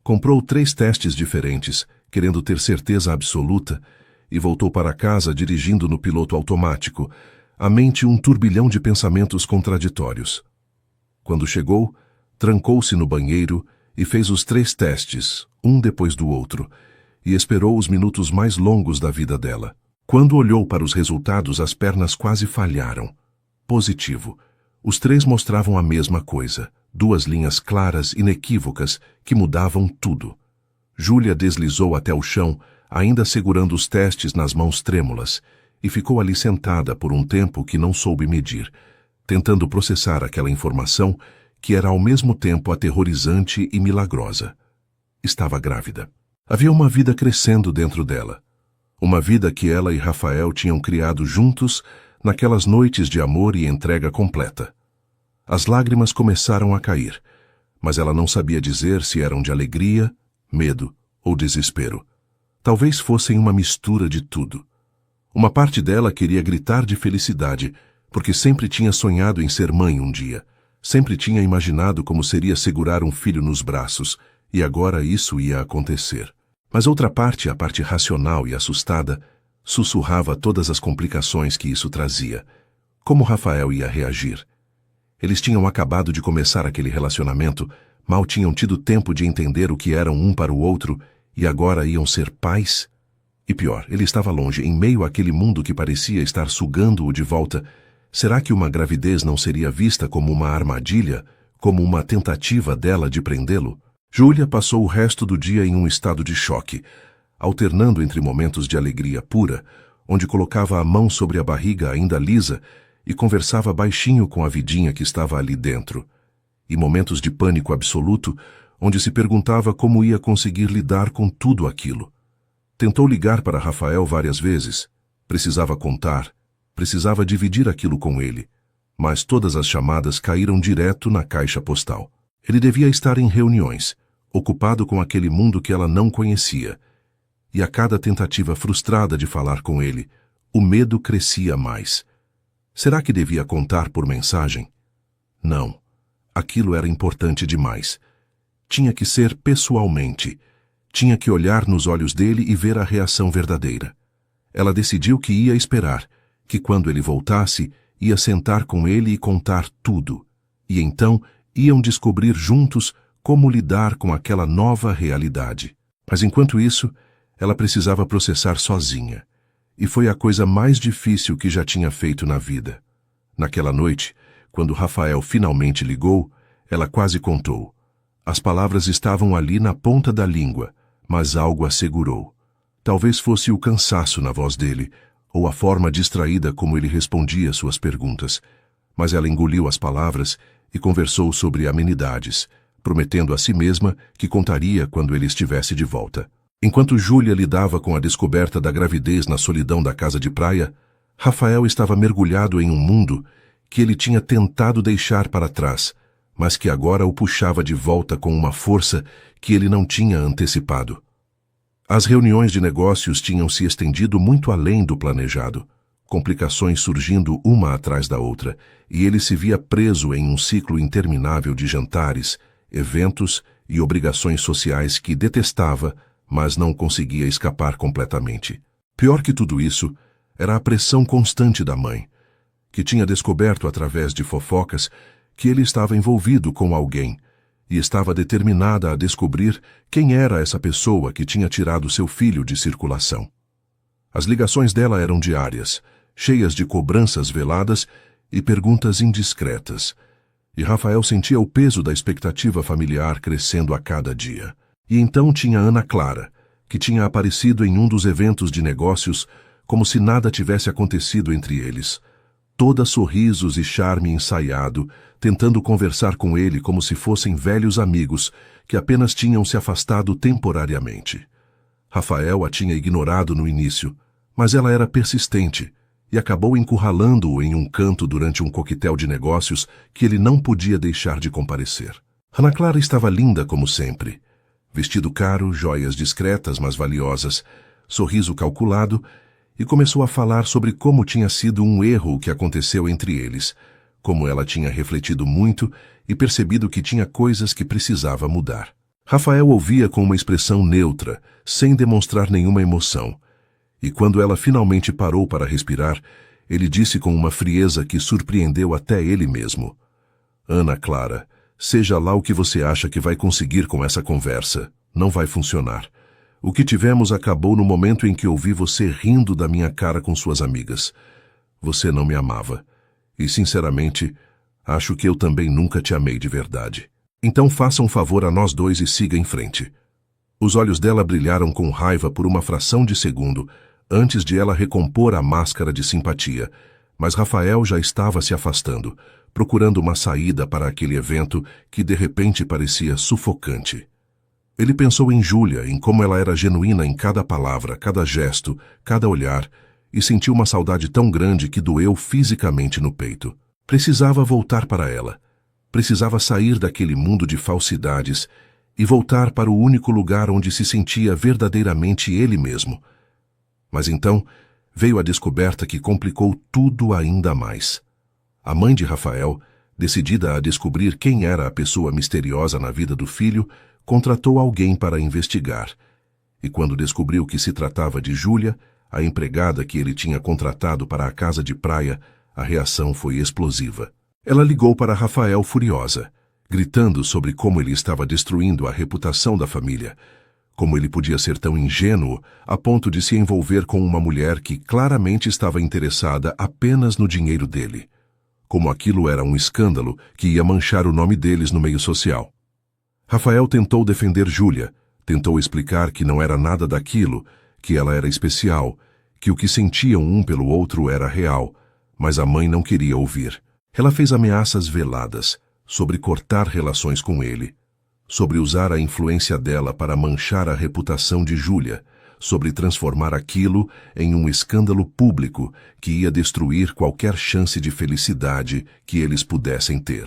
Comprou 3 testes diferentes, querendo ter certeza absoluta, e voltou para casa dirigindo no piloto automático, a mente um turbilhão de pensamentos contraditórios. Quando chegou, trancou-se no banheiro e fez os 3 testes, um depois do outro, e esperou os minutos mais longos da vida dela. Quando olhou para os resultados, as pernas quase falharam. Positivo. Os 3 mostravam a mesma coisa, 2 linhas claras, inequívocas, que mudavam tudo. Júlia deslizou até o chão, ainda segurando os testes nas mãos trêmulas, e ficou ali sentada por um tempo que não soube medir, tentando processar aquela informação que era ao mesmo tempo aterrorizante e milagrosa. Estava grávida. Havia uma vida crescendo dentro dela. Uma vida que ela e Rafael tinham criado juntos naquelas noites de amor e entrega completa. As lágrimas começaram a cair, mas ela não sabia dizer se eram de alegria, medo ou desespero. Talvez fossem uma mistura de tudo. Uma parte dela queria gritar de felicidade, porque sempre tinha sonhado em ser mãe um dia. Sempre tinha imaginado como seria segurar um filho nos braços, e agora isso ia acontecer. Mas outra parte, a parte racional e assustada, sussurrava todas as complicações que isso trazia. Como Rafael ia reagir? Eles tinham acabado de começar aquele relacionamento, mal tinham tido tempo de entender o que eram um para o outro, e agora iam ser pais? E pior, ele estava longe, em meio àquele mundo que parecia estar sugando-o de volta. Será que uma gravidez não seria vista como uma armadilha, como uma tentativa dela de prendê-lo? Júlia passou o resto do dia em um estado de choque, alternando entre momentos de alegria pura, onde colocava a mão sobre a barriga ainda lisa e conversava baixinho com a vidinha que estava ali dentro. E momentos de pânico absoluto, onde se perguntava como ia conseguir lidar com tudo aquilo. Tentou ligar para Rafael várias vezes. Precisava contar, precisava dividir aquilo com ele, mas todas as chamadas caíram direto na caixa postal. Ele devia estar em reuniões, ocupado com aquele mundo que ela não conhecia. E a cada tentativa frustrada de falar com ele, o medo crescia mais. Será que devia contar por mensagem? Não. Aquilo era importante demais. Tinha que ser pessoalmente. Tinha que olhar nos olhos dele e ver a reação verdadeira. Ela decidiu que ia esperar, que quando ele voltasse, ia sentar com ele e contar tudo. E então iam descobrir juntos como lidar com aquela nova realidade. Mas enquanto isso, ela precisava processar sozinha. E foi a coisa mais difícil que já tinha feito na vida. Naquela noite, quando Rafael finalmente ligou, ela quase contou. As palavras estavam ali na ponta da língua, mas algo a segurou. Talvez fosse o cansaço na voz dele, ou a forma distraída como ele respondia suas perguntas. Mas ela engoliu as palavras e conversou sobre amenidades, prometendo a si mesma que contaria quando ele estivesse de volta. Enquanto Júlia lidava com a descoberta da gravidez na solidão da casa de praia, Rafael estava mergulhado em um mundo que ele tinha tentado deixar para trás, mas que agora o puxava de volta com uma força que ele não tinha antecipado. As reuniões de negócios tinham se estendido muito além do planejado, complicações surgindo uma atrás da outra, e ele se via preso em um ciclo interminável de jantares, eventos e obrigações sociais que detestava, mas não conseguia escapar completamente. Pior que tudo isso, era a pressão constante da mãe, que tinha descoberto através de fofocas que ele estava envolvido com alguém e estava determinada a descobrir quem era essa pessoa que tinha tirado seu filho de circulação. As ligações dela eram diárias, cheias de cobranças veladas e perguntas indiscretas, e Rafael sentia o peso da expectativa familiar crescendo a cada dia. E então tinha Ana Clara, que tinha aparecido em um dos eventos de negócios como se nada tivesse acontecido entre eles, toda sorrisos e charme ensaiado, tentando conversar com ele como se fossem velhos amigos que apenas tinham se afastado temporariamente. Rafael a tinha ignorado no início, mas ela era persistente e acabou encurralando-o em um canto durante um coquetel de negócios que ele não podia deixar de comparecer. Ana Clara estava linda como sempre. Vestido caro, joias discretas mas valiosas, sorriso calculado, e começou a falar sobre como tinha sido um erro o que aconteceu entre eles, como ela tinha refletido muito e percebido que tinha coisas que precisava mudar. Rafael ouvia com uma expressão neutra, sem demonstrar nenhuma emoção, e quando ela finalmente parou para respirar, ele disse com uma frieza que surpreendeu até ele mesmo: Ana Clara, seja lá o que você acha que vai conseguir com essa conversa, não vai funcionar. O que tivemos acabou no momento em que ouvi você rindo da minha cara com suas amigas. Você não me amava. E, sinceramente, acho que eu também nunca te amei de verdade. Então faça um favor a nós dois e siga em frente. Os olhos dela brilharam com raiva por uma fração de segundo, antes de ela recompor a máscara de simpatia, mas Rafael já estava se afastando, procurando uma saída para aquele evento que de repente parecia sufocante. Ele pensou em Júlia, em como ela era genuína em cada palavra, cada gesto, cada olhar, e sentiu uma saudade tão grande que doeu fisicamente no peito. Precisava voltar para ela. Precisava sair daquele mundo de falsidades e voltar para o único lugar onde se sentia verdadeiramente ele mesmo. Mas então veio a descoberta que complicou tudo ainda mais. A mãe de Rafael, decidida a descobrir quem era a pessoa misteriosa na vida do filho, contratou alguém para investigar. E quando descobriu que se tratava de Júlia, a empregada que ele tinha contratado para a casa de praia, a reação foi explosiva. Ela ligou para Rafael furiosa, gritando sobre como ele estava destruindo a reputação da família, como ele podia ser tão ingênuo a ponto de se envolver com uma mulher que claramente estava interessada apenas no dinheiro dele, como aquilo era um escândalo que ia manchar o nome deles no meio social. Rafael tentou defender Júlia, tentou explicar que não era nada daquilo, que ela era especial, que o que sentiam um pelo outro era real, mas a mãe não queria ouvir. Ela fez ameaças veladas sobre cortar relações com ele, sobre usar a influência dela para manchar a reputação de Júlia, sobre transformar aquilo em um escândalo público que ia destruir qualquer chance de felicidade que eles pudessem ter.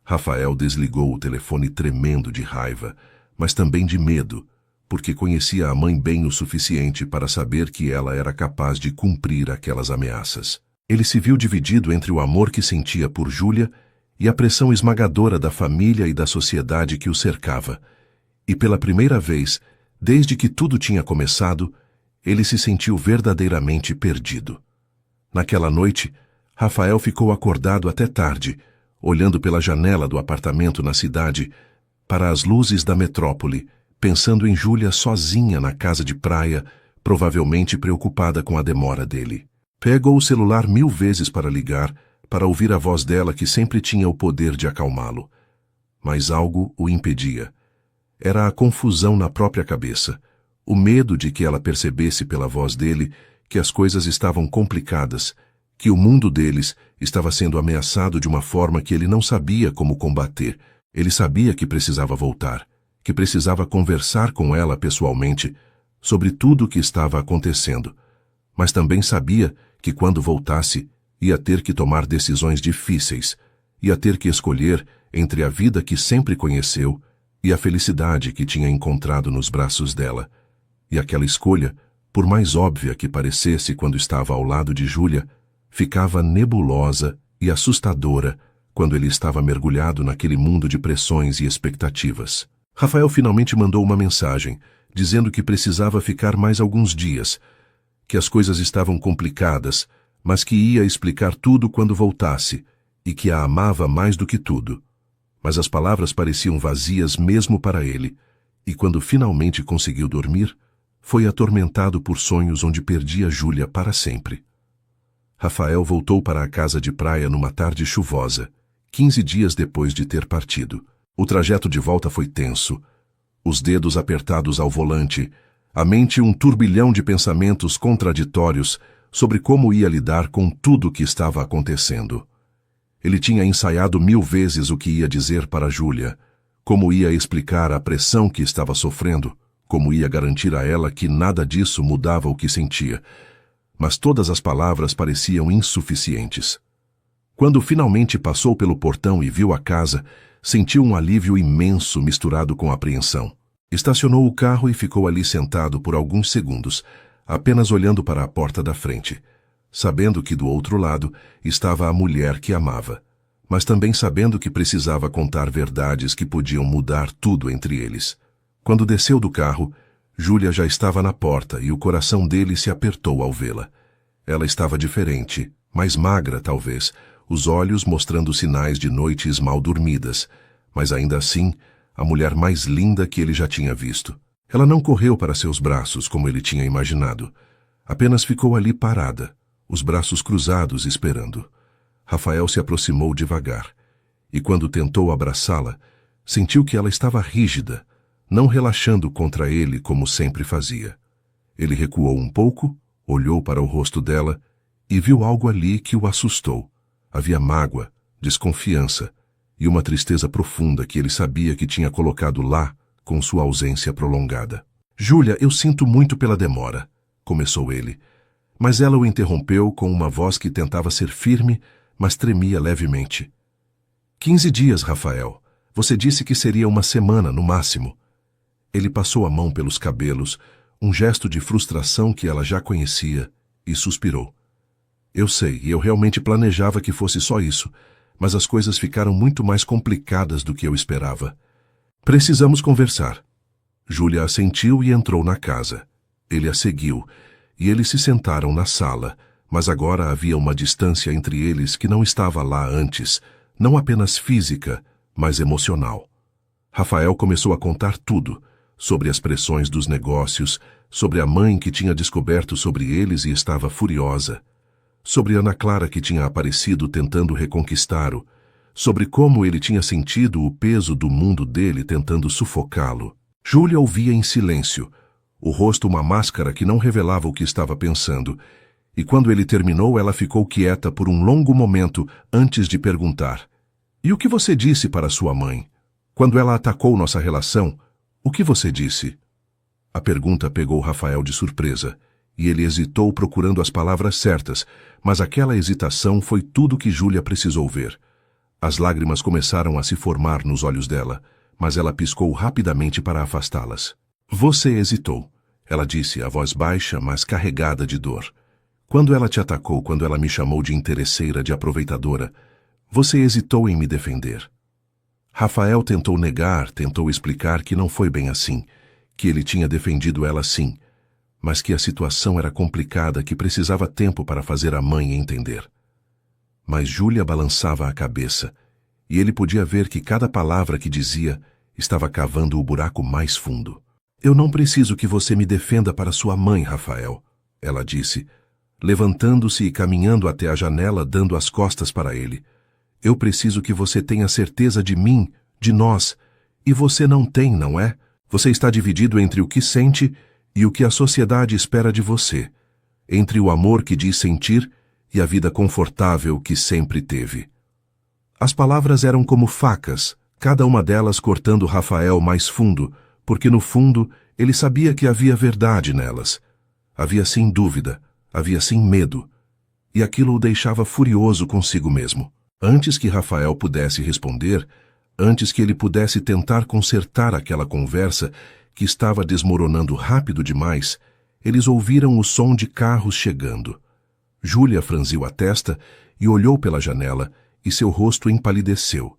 Rafael desligou o telefone tremendo de raiva, mas também de medo, porque conhecia a mãe bem o suficiente para saber que ela era capaz de cumprir aquelas ameaças. Ele se viu dividido entre o amor que sentia por Júlia e a pressão esmagadora da família e da sociedade que o cercava. E pela primeira vez, desde que tudo tinha começado, ele se sentiu verdadeiramente perdido. Naquela noite, Rafael ficou acordado até tarde, olhando pela janela do apartamento na cidade, para as luzes da metrópole, pensando em Júlia sozinha na casa de praia, provavelmente preocupada com a demora dele. Pegou o celular 1000 vezes para ligar, para ouvir a voz dela que sempre tinha o poder de acalmá-lo. Mas algo o impedia. Era a confusão na própria cabeça, o medo de que ela percebesse pela voz dele que as coisas estavam complicadas, que o mundo deles estava sendo ameaçado de uma forma que ele não sabia como combater. Ele sabia que precisava voltar, que precisava conversar com ela pessoalmente sobre tudo o que estava acontecendo, mas também sabia que quando voltasse, ia ter que tomar decisões difíceis, ia ter que escolher entre a vida que sempre conheceu e a felicidade que tinha encontrado nos braços dela. E aquela escolha, por mais óbvia que parecesse quando estava ao lado de Júlia, ficava nebulosa e assustadora quando ele estava mergulhado naquele mundo de pressões e expectativas. Rafael finalmente mandou uma mensagem, dizendo que precisava ficar mais alguns dias, que as coisas estavam complicadas, mas que ia explicar tudo quando voltasse, e que a amava mais do que tudo. Mas as palavras pareciam vazias mesmo para ele, e quando finalmente conseguiu dormir, foi atormentado por sonhos onde perdia Júlia para sempre. Rafael voltou para a casa de praia numa tarde chuvosa, 15 dias depois de ter partido. O trajeto de volta foi tenso, os dedos apertados ao volante, a mente um turbilhão de pensamentos contraditórios sobre como ia lidar com tudo o que estava acontecendo. Ele tinha ensaiado 1000 vezes o que ia dizer para Júlia, como ia explicar a pressão que estava sofrendo, como ia garantir a ela que nada disso mudava o que sentia, mas todas as palavras pareciam insuficientes. Quando finalmente passou pelo portão e viu a casa, sentiu um alívio imenso misturado com apreensão. Estacionou o carro e ficou ali sentado por alguns segundos, apenas olhando para a porta da frente, sabendo que do outro lado estava a mulher que amava, mas também sabendo que precisava contar verdades que podiam mudar tudo entre eles. Quando desceu do carro, Júlia já estava na porta e o coração dele se apertou ao vê-la. Ela estava diferente, mais magra talvez, os olhos mostrando sinais de noites mal dormidas, mas ainda assim, a mulher mais linda que ele já tinha visto. Ela não correu para seus braços como ele tinha imaginado. Apenas ficou ali parada, os braços cruzados esperando. Rafael se aproximou devagar, e quando tentou abraçá-la, sentiu que ela estava rígida, não relaxando contra ele como sempre fazia. Ele recuou um pouco, olhou para o rosto dela e viu algo ali que o assustou. Havia mágoa, desconfiança e uma tristeza profunda que ele sabia que tinha colocado lá com sua ausência prolongada. "Júlia, eu sinto muito pela demora", começou ele, mas ela o interrompeu com uma voz que tentava ser firme, mas tremia levemente. 15 dias, Rafael. Você disse que seria uma semana, no máximo." Ele passou a mão pelos cabelos, um gesto de frustração que ela já conhecia, e suspirou. "Eu sei, e eu realmente planejava que fosse só isso, mas as coisas ficaram muito mais complicadas do que eu esperava. Precisamos conversar." Júlia assentiu e entrou na casa. Ele a seguiu, e eles se sentaram na sala, mas agora havia uma distância entre eles que não estava lá antes, não apenas física, mas emocional. Rafael começou a contar tudo, sobre as pressões dos negócios, sobre a mãe que tinha descoberto sobre eles e estava furiosa, sobre Ana Clara que tinha aparecido tentando reconquistá-lo, sobre como ele tinha sentido o peso do mundo dele tentando sufocá-lo. Júlia ouvia em silêncio, o rosto uma máscara que não revelava o que estava pensando, e quando ele terminou, ela ficou quieta por um longo momento antes de perguntar: "E o que você disse para sua mãe? Quando ela atacou nossa relação, o que você disse?" A pergunta pegou Rafael de surpresa, e ele hesitou procurando as palavras certas, mas aquela hesitação foi tudo que Júlia precisou ver. As lágrimas começaram a se formar nos olhos dela, mas ela piscou rapidamente para afastá-las. "Você hesitou", ela disse, a voz baixa, mas carregada de dor. "Quando ela te atacou, quando ela me chamou de interesseira, de aproveitadora, você hesitou em me defender." Rafael tentou negar, tentou explicar que não foi bem assim, que ele tinha defendido ela sim, mas que a situação era complicada, que precisava tempo para fazer a mãe entender. Mas Júlia balançava a cabeça, e ele podia ver que cada palavra que dizia estava cavando o buraco mais fundo. "Eu não preciso que você me defenda para sua mãe, Rafael", ela disse, levantando-se e caminhando até a janela, dando as costas para ele. "Eu preciso que você tenha certeza de mim, de nós, e você não tem, não é? Você está dividido entre o que sente e o que a sociedade espera de você, entre o amor que diz sentir e a vida confortável que sempre teve." As palavras eram como facas, cada uma delas cortando Rafael mais fundo, porque no fundo ele sabia que havia verdade nelas. Havia sim dúvida, havia sim medo, e aquilo o deixava furioso consigo mesmo. Antes que Rafael pudesse responder, antes que ele pudesse tentar consertar aquela conversa que estava desmoronando rápido demais, eles ouviram o som de carros chegando. Júlia franziu a testa e olhou pela janela, e seu rosto empalideceu.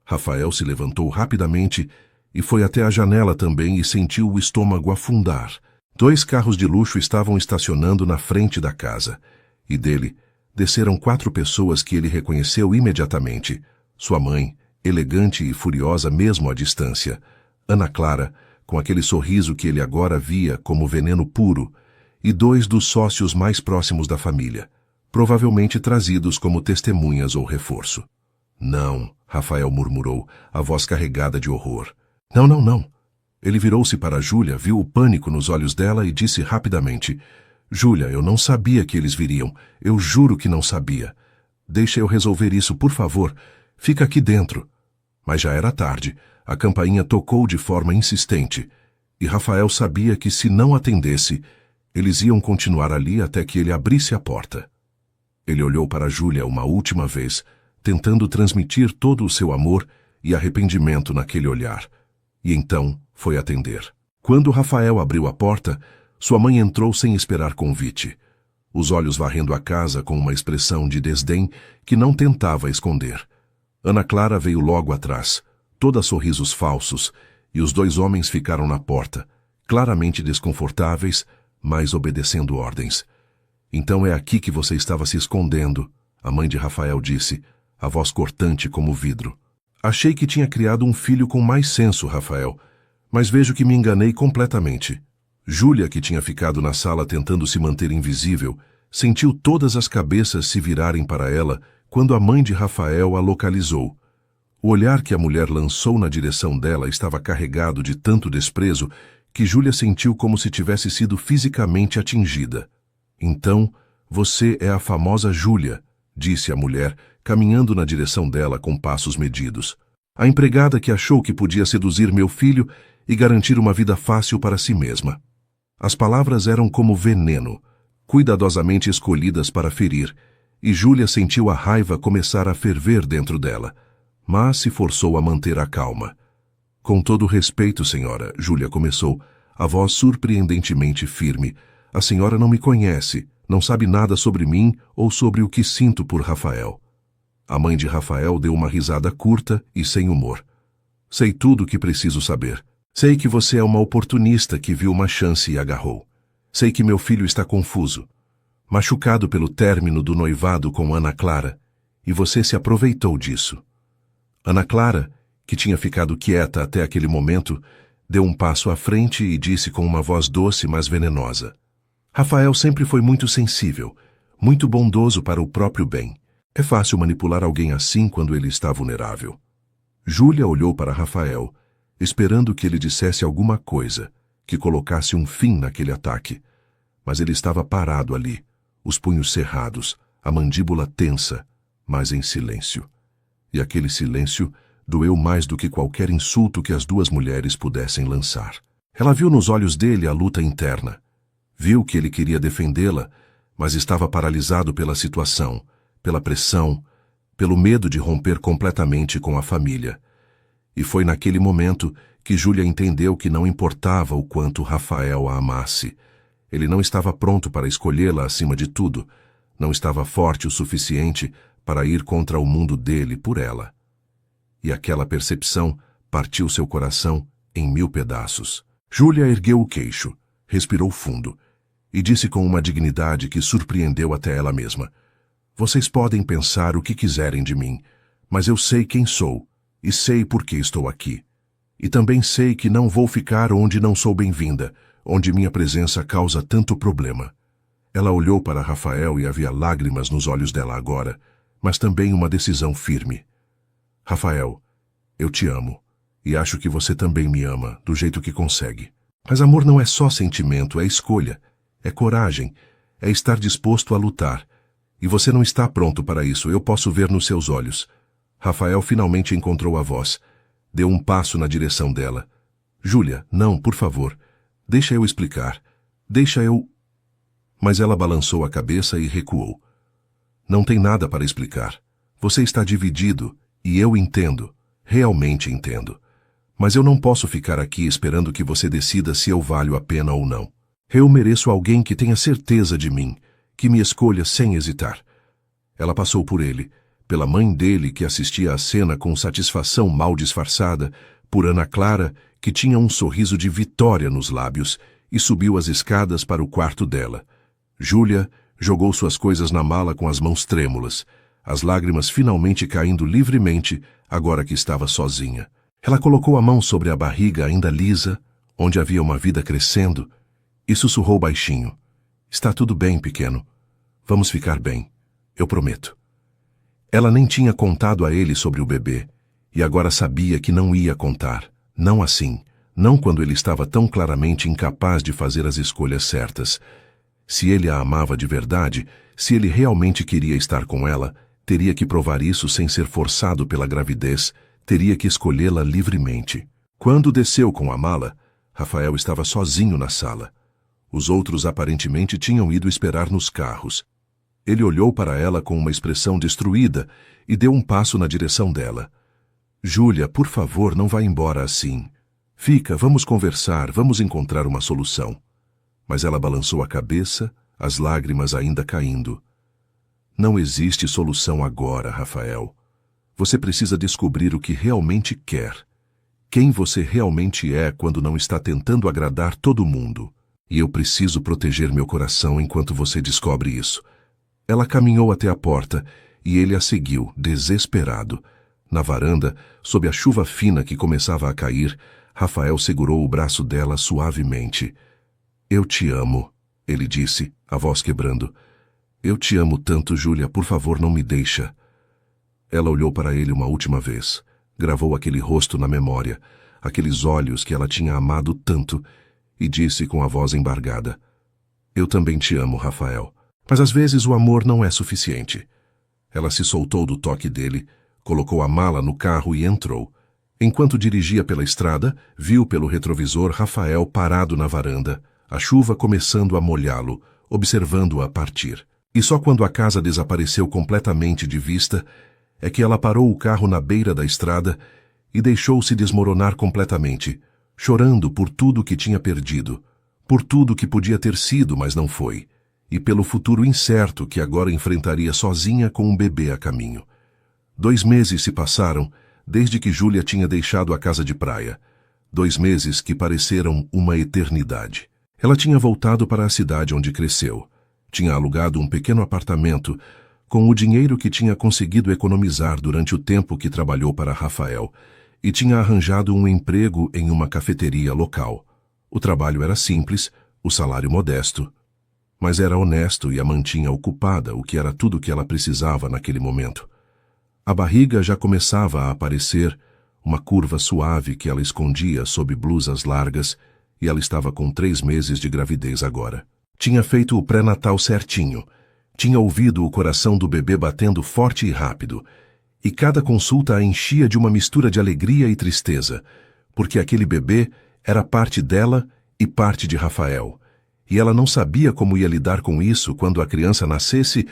Rafael se levantou rapidamente e foi até a janela também e sentiu o estômago afundar. 2 carros de luxo estavam estacionando na frente da casa, e dele desceram 4 pessoas que ele reconheceu imediatamente. Sua mãe, elegante e furiosa mesmo à distância. Ana Clara, com aquele sorriso que ele agora via como veneno puro, e 2 dos sócios mais próximos da família, provavelmente trazidos como testemunhas ou reforço. "Não", Rafael murmurou, a voz carregada de horror. "Não, não, não." Ele virou-se para Júlia, viu o pânico nos olhos dela e disse rapidamente: "Júlia, eu não sabia que eles viriam. Eu juro que não sabia. Deixa eu resolver isso, por favor. Fica aqui dentro." Mas já era tarde. A campainha tocou de forma insistente, e Rafael sabia que se não atendesse, eles iam continuar ali até que ele abrisse a porta. Ele olhou para Júlia uma última vez, tentando transmitir todo o seu amor e arrependimento naquele olhar, e então foi atender. Quando Rafael abriu a porta, sua mãe entrou sem esperar convite, os olhos varrendo a casa com uma expressão de desdém que não tentava esconder. Ana Clara veio logo atrás, toda sorrisos falsos, e os 2 homens ficaram na porta, claramente desconfortáveis, mas obedecendo ordens. "Então é aqui que você estava se escondendo", a mãe de Rafael disse, a voz cortante como vidro. "Achei que tinha criado um filho com mais senso, Rafael, mas vejo que me enganei completamente." Júlia, que tinha ficado na sala tentando se manter invisível, sentiu todas as cabeças se virarem para ela quando a mãe de Rafael a localizou. O olhar que a mulher lançou na direção dela estava carregado de tanto desprezo que Júlia sentiu como se tivesse sido fisicamente atingida. "Então, você é a famosa Júlia", disse a mulher, caminhando na direção dela com passos medidos. "A empregada que achou que podia seduzir meu filho e garantir uma vida fácil para si mesma." As palavras eram como veneno, cuidadosamente escolhidas para ferir, e Júlia sentiu a raiva começar a ferver dentro dela, mas se forçou a manter a calma. "Com todo respeito, senhora", Júlia começou, a voz surpreendentemente firme, "a senhora não me conhece, não sabe nada sobre mim ou sobre o que sinto por Rafael." A mãe de Rafael deu uma risada curta e sem humor. "Sei tudo o que preciso saber. Sei que você é uma oportunista que viu uma chance e agarrou. Sei que meu filho está confuso, machucado pelo término do noivado com Ana Clara, e você se aproveitou disso." Ana Clara, que tinha ficado quieta até aquele momento, deu um passo à frente e disse com uma voz doce, mas venenosa: "Rafael sempre foi muito sensível, muito bondoso para o próprio bem. É fácil manipular alguém assim quando ele está vulnerável." Júlia olhou para Rafael, esperando que ele dissesse alguma coisa, que colocasse um fim naquele ataque. Mas ele estava parado ali, os punhos cerrados, a mandíbula tensa, mas em silêncio. E aquele silêncio doeu mais do que qualquer insulto que as duas mulheres pudessem lançar. Ela viu nos olhos dele a luta interna. Viu que ele queria defendê-la, mas estava paralisado pela situação, pela pressão, pelo medo de romper completamente com a família. E foi naquele momento que Júlia entendeu que não importava o quanto Rafael a amasse. Ele não estava pronto para escolhê-la acima de tudo. Não estava forte o suficiente para ir contra o mundo dele por ela. E aquela percepção partiu seu coração em 1000 pedaços. Júlia ergueu o queixo, respirou fundo e disse com uma dignidade que surpreendeu até ela mesma: "Vocês podem pensar o que quiserem de mim, mas eu sei quem sou e sei por que estou aqui. E também sei que não vou ficar onde não sou bem-vinda, onde minha presença causa tanto problema." Ela olhou para Rafael e havia lágrimas nos olhos dela agora, mas também uma decisão firme. "Rafael, eu te amo, e acho que você também me ama, do jeito que consegue. Mas amor não é só sentimento, é escolha, é coragem, é estar disposto a lutar. E você não está pronto para isso, eu posso ver nos seus olhos." Rafael finalmente encontrou a voz. Deu um passo na direção dela. "Júlia, não, por favor. Deixa eu explicar. Deixa eu..." Mas ela balançou a cabeça e recuou. "Não tem nada para explicar. Você está dividido, e eu entendo, realmente entendo. Mas eu não posso ficar aqui esperando que você decida se eu valho a pena ou não. Eu mereço alguém que tenha certeza de mim, que me escolha sem hesitar." Ela passou por ele, pela mãe dele que assistia à cena com satisfação mal disfarçada, por Ana Clara, que tinha um sorriso de vitória nos lábios, e subiu as escadas para o quarto dela. Júlia jogou suas coisas na mala com as mãos trêmulas, as lágrimas finalmente caindo livremente, agora que estava sozinha. Ela colocou a mão sobre a barriga ainda lisa, onde havia uma vida crescendo, e sussurrou baixinho: "Está tudo bem, pequeno. Vamos ficar bem. Eu prometo." Ela nem tinha contado a ele sobre o bebê, e agora sabia que não ia contar. Não assim, não quando ele estava tão claramente incapaz de fazer as escolhas certas. Se ele a amava de verdade, se ele realmente queria estar com ela, teria que provar isso sem ser forçado pela gravidez, teria que escolhê-la livremente. Quando desceu com a mala, Rafael estava sozinho na sala. Os outros aparentemente tinham ido esperar nos carros. Ele olhou para ela com uma expressão destruída e deu um passo na direção dela. "Júlia, por favor, não vá embora assim. Fica, vamos conversar, vamos encontrar uma solução." Mas ela balançou a cabeça, as lágrimas ainda caindo. "Não existe solução agora, Rafael. Você precisa descobrir o que realmente quer. Quem você realmente é quando não está tentando agradar todo mundo. E eu preciso proteger meu coração enquanto você descobre isso." Ela caminhou até a porta e ele a seguiu, desesperado. Na varanda, sob a chuva fina que começava a cair, Rafael segurou o braço dela suavemente. "Eu te amo", ele disse, a voz quebrando. "Eu te amo tanto, Júlia, por favor, não me deixa." Ela olhou para ele uma última vez, gravou aquele rosto na memória, aqueles olhos que ela tinha amado tanto, e disse com a voz embargada: "Eu também te amo, Rafael. Mas às vezes o amor não é suficiente." Ela se soltou do toque dele, colocou a mala no carro e entrou. Enquanto dirigia pela estrada, viu pelo retrovisor Rafael parado na varanda, a chuva começando a molhá-lo, observando-a partir. E só quando a casa desapareceu completamente de vista é que ela parou o carro na beira da estrada e deixou-se desmoronar completamente, chorando por tudo que tinha perdido, por tudo que podia ter sido, mas não foi, e pelo futuro incerto que agora enfrentaria sozinha com um bebê a caminho. 2 meses se passaram desde que Júlia tinha deixado a casa de praia. 2 meses que pareceram uma eternidade. Ela tinha voltado para a cidade onde cresceu. Tinha alugado um pequeno apartamento com o dinheiro que tinha conseguido economizar durante o tempo que trabalhou para Rafael e tinha arranjado um emprego em uma cafeteria local. O trabalho era simples, o salário modesto, mas era honesto e a mantinha ocupada, o que era tudo o que ela precisava naquele momento. A barriga já começava a aparecer, uma curva suave que ela escondia sob blusas largas, e ela estava com 3 meses de gravidez agora. Tinha feito o pré-natal certinho. Tinha ouvido o coração do bebê batendo forte e rápido. E cada consulta a enchia de uma mistura de alegria e tristeza, porque aquele bebê era parte dela e parte de Rafael. E ela não sabia como ia lidar com isso quando a criança nascesse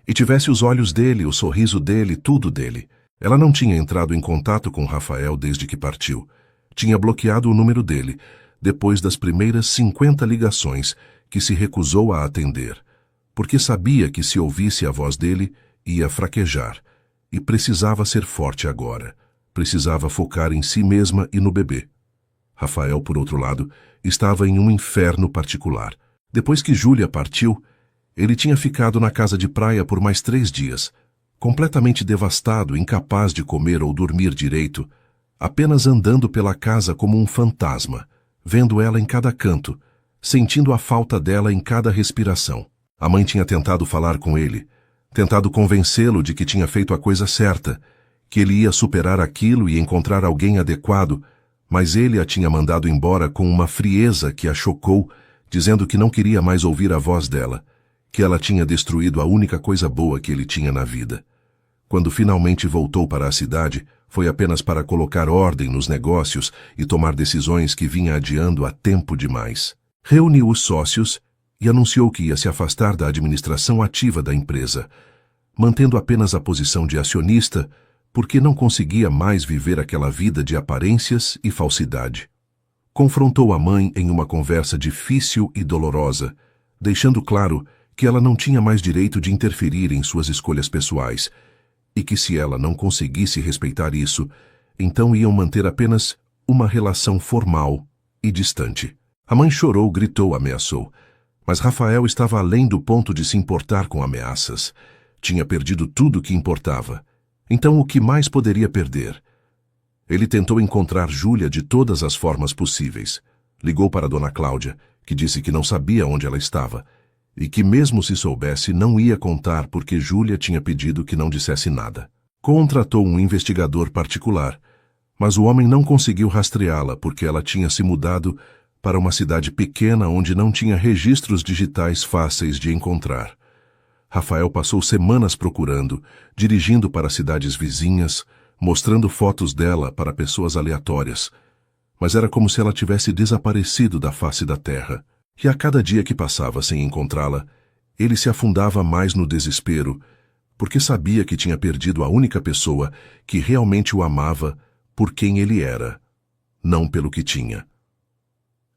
e tivesse os olhos dele, o sorriso dele, tudo dele. Ela não tinha entrado em contato com Rafael desde que partiu. Tinha bloqueado o número dele, depois das primeiras 50 ligações que se recusou a atender, porque sabia que se ouvisse a voz dele, ia fraquejar, e precisava ser forte agora. Precisava focar em si mesma e no bebê. Rafael, por outro lado, estava em um inferno particular. Depois que Júlia partiu, ele tinha ficado na casa de praia por mais 3 dias, completamente devastado, incapaz de comer ou dormir direito, apenas andando pela casa como um fantasma, vendo ela em cada canto, sentindo a falta dela em cada respiração. A mãe tinha tentado falar com ele, tentado convencê-lo de que tinha feito a coisa certa, que ele ia superar aquilo e encontrar alguém adequado, mas ele a tinha mandado embora com uma frieza que a chocou, dizendo que não queria mais ouvir a voz dela, que ela tinha destruído a única coisa boa que ele tinha na vida. Quando finalmente voltou para a cidade, foi apenas para colocar ordem nos negócios e tomar decisões que vinha adiando há tempo demais. Reuniu os sócios e anunciou que ia se afastar da administração ativa da empresa, mantendo apenas a posição de acionista, porque não conseguia mais viver aquela vida de aparências e falsidade. Confrontou a mãe em uma conversa difícil e dolorosa, deixando claro que ela não tinha mais direito de interferir em suas escolhas pessoais, e que se ela não conseguisse respeitar isso, então iam manter apenas uma relação formal e distante. A mãe chorou, gritou, ameaçou, mas Rafael estava além do ponto de se importar com ameaças. Tinha perdido tudo que importava. Então o que mais poderia perder? Ele tentou encontrar Júlia de todas as formas possíveis. Ligou para Dona Cláudia, que disse que não sabia onde ela estava, e que mesmo se soubesse não ia contar porque Júlia tinha pedido que não dissesse nada. Contratou um investigador particular, mas o homem não conseguiu rastreá-la porque ela tinha se mudado para uma cidade pequena onde não tinha registros digitais fáceis de encontrar. Rafael passou semanas procurando, dirigindo para cidades vizinhas, mostrando fotos dela para pessoas aleatórias, mas era como se ela tivesse desaparecido da face da terra. E a cada dia que passava sem encontrá-la, ele se afundava mais no desespero, porque sabia que tinha perdido a única pessoa que realmente o amava por quem ele era, não pelo que tinha.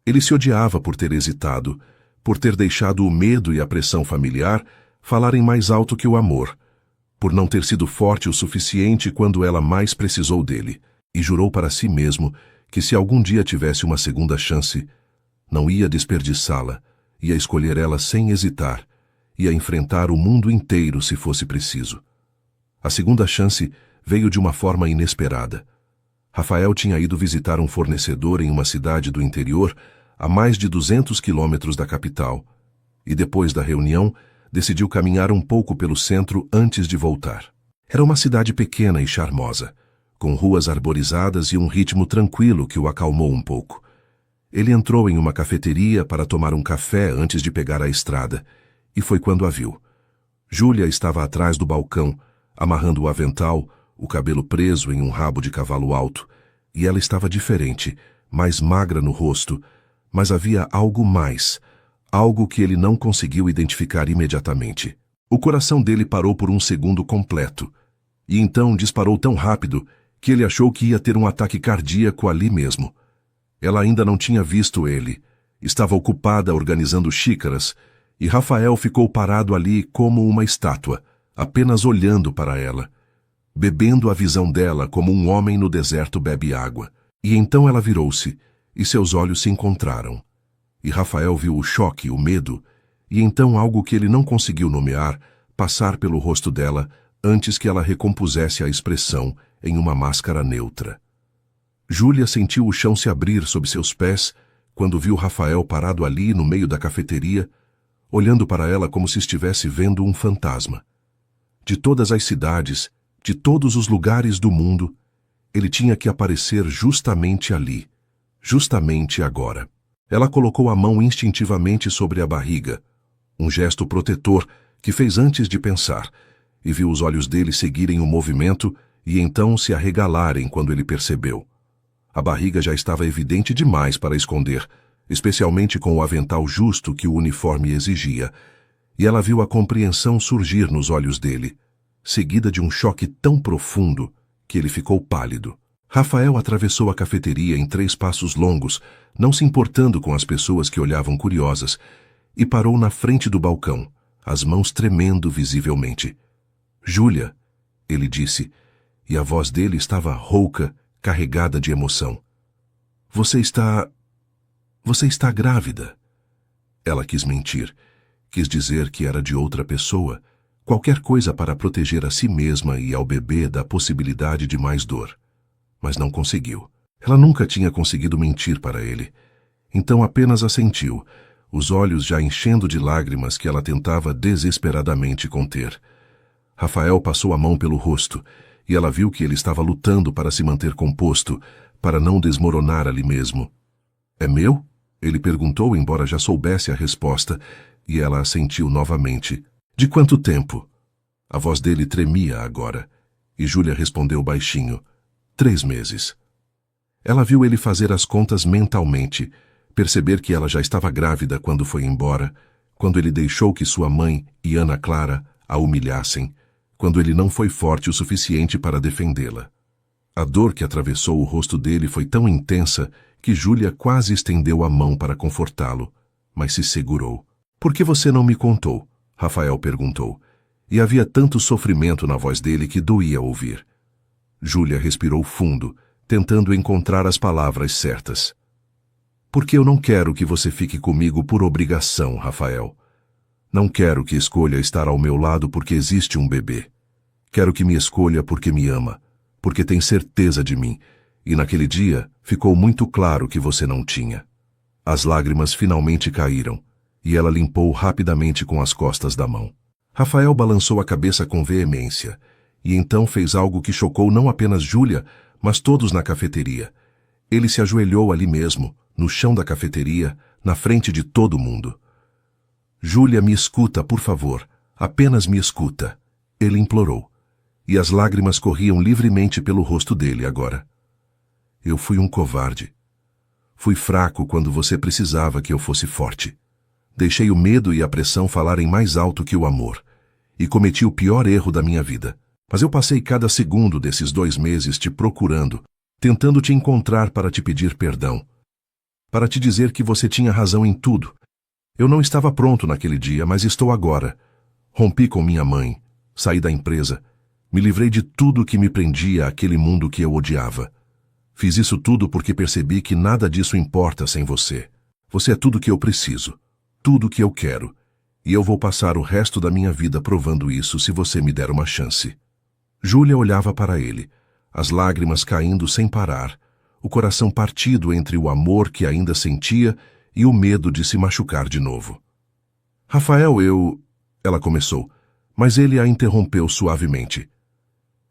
Ele se odiava por ter hesitado, por ter deixado o medo e a pressão familiar falarem mais alto que o amor, por não ter sido forte o suficiente quando ela mais precisou dele, e jurou para si mesmo que se algum dia tivesse uma segunda chance, não ia desperdiçá-la, ia escolher ela sem hesitar, ia enfrentar o mundo inteiro se fosse preciso. A segunda chance veio de uma forma inesperada. Rafael tinha ido visitar um fornecedor em uma cidade do interior a mais de 200 quilômetros da capital, e depois da reunião, decidiu caminhar um pouco pelo centro antes de voltar. Era uma cidade pequena e charmosa, com ruas arborizadas e um ritmo tranquilo que o acalmou um pouco. Ele entrou em uma cafeteria para tomar um café antes de pegar a estrada, e foi quando a viu. Júlia estava atrás do balcão, amarrando o avental, o cabelo preso em um rabo de cavalo alto, e ela estava diferente, mais magra no rosto, mas havia algo mais, algo que ele não conseguiu identificar imediatamente. O coração dele parou por um segundo completo, e então disparou tão rápido que ele achou que ia ter um ataque cardíaco ali mesmo. Ela ainda não tinha visto ele, estava ocupada organizando xícaras, e Rafael ficou parado ali como uma estátua, apenas olhando para ela, bebendo a visão dela como um homem no deserto bebe água. E então ela virou-se, e seus olhos se encontraram. E Rafael viu o choque, o medo, e então algo que ele não conseguiu nomear passar pelo rosto dela antes que ela recompusesse a expressão em uma máscara neutra. Júlia sentiu o chão se abrir sob seus pés quando viu Rafael parado ali no meio da cafeteria, olhando para ela como se estivesse vendo um fantasma. De todas as cidades, de todos os lugares do mundo, ele tinha que aparecer justamente ali, justamente agora. Ela colocou a mão instintivamente sobre a barriga, um gesto protetor que fez antes de pensar, e viu os olhos dele seguirem o movimento e então se arregalarem quando ele percebeu. A barriga já estava evidente demais para esconder, especialmente com o avental justo que o uniforme exigia, e ela viu a compreensão surgir nos olhos dele, seguida de um choque tão profundo que ele ficou pálido. Rafael atravessou a cafeteria em 3 passos longos, não se importando com as pessoas que olhavam curiosas, e parou na frente do balcão, as mãos tremendo visivelmente. Júlia, ele disse, e a voz dele estava rouca, carregada de emoção. Você está grávida. Ela quis mentir, quis dizer que era de outra pessoa, qualquer coisa para proteger a si mesma e ao bebê da possibilidade de mais dor. Mas não conseguiu. Ela nunca tinha conseguido mentir para ele. Então apenas assentiu, os olhos já enchendo de lágrimas que ela tentava desesperadamente conter. Rafael passou a mão pelo rosto, e ela viu que ele estava lutando para se manter composto, para não desmoronar ali mesmo. É meu? Ele perguntou, embora já soubesse a resposta, e ela assentiu novamente. De quanto tempo? A voz dele tremia agora, e Júlia respondeu baixinho. 3 meses. Ela viu ele fazer as contas mentalmente, perceber que ela já estava grávida quando foi embora, quando ele deixou que sua mãe e Ana Clara a humilhassem, quando ele não foi forte o suficiente para defendê-la. A dor que atravessou o rosto dele foi tão intensa que Júlia quase estendeu a mão para confortá-lo, mas se segurou. Por que você não me contou? Rafael perguntou, e havia tanto sofrimento na voz dele que doía ouvir. Júlia respirou fundo, tentando encontrar as palavras certas. Porque eu não quero que você fique comigo por obrigação, Rafael. Não quero que escolha estar ao meu lado porque existe um bebê. Quero que me escolha porque me ama, porque tem certeza de mim, e naquele dia ficou muito claro que você não tinha. As lágrimas finalmente caíram, e ela limpou rapidamente com as costas da mão. Rafael balançou a cabeça com veemência, e então fez algo que chocou não apenas Júlia, mas todos na cafeteria. Ele se ajoelhou ali mesmo, no chão da cafeteria, na frente de todo mundo. Júlia, me escuta, por favor. Apenas me escuta. Ele implorou. E as lágrimas corriam livremente pelo rosto dele agora. Eu fui um covarde. Fui fraco quando você precisava que eu fosse forte. Deixei o medo e a pressão falarem mais alto que o amor. E cometi o pior erro da minha vida. Mas eu passei cada segundo desses 2 meses te procurando, tentando te encontrar para te pedir perdão. Para te dizer que você tinha razão em tudo. Eu não estava pronto naquele dia, mas estou agora. Rompi com minha mãe, saí da empresa, me livrei de tudo que me prendia àquele mundo que eu odiava. Fiz isso tudo porque percebi que nada disso importa sem você. Você é tudo que eu preciso, tudo que eu quero, e eu vou passar o resto da minha vida provando isso se você me der uma chance. Júlia olhava para ele, as lágrimas caindo sem parar, o coração partido entre o amor que ainda sentia e o medo de se machucar de novo. Rafael, Ela começou, mas ele a interrompeu suavemente.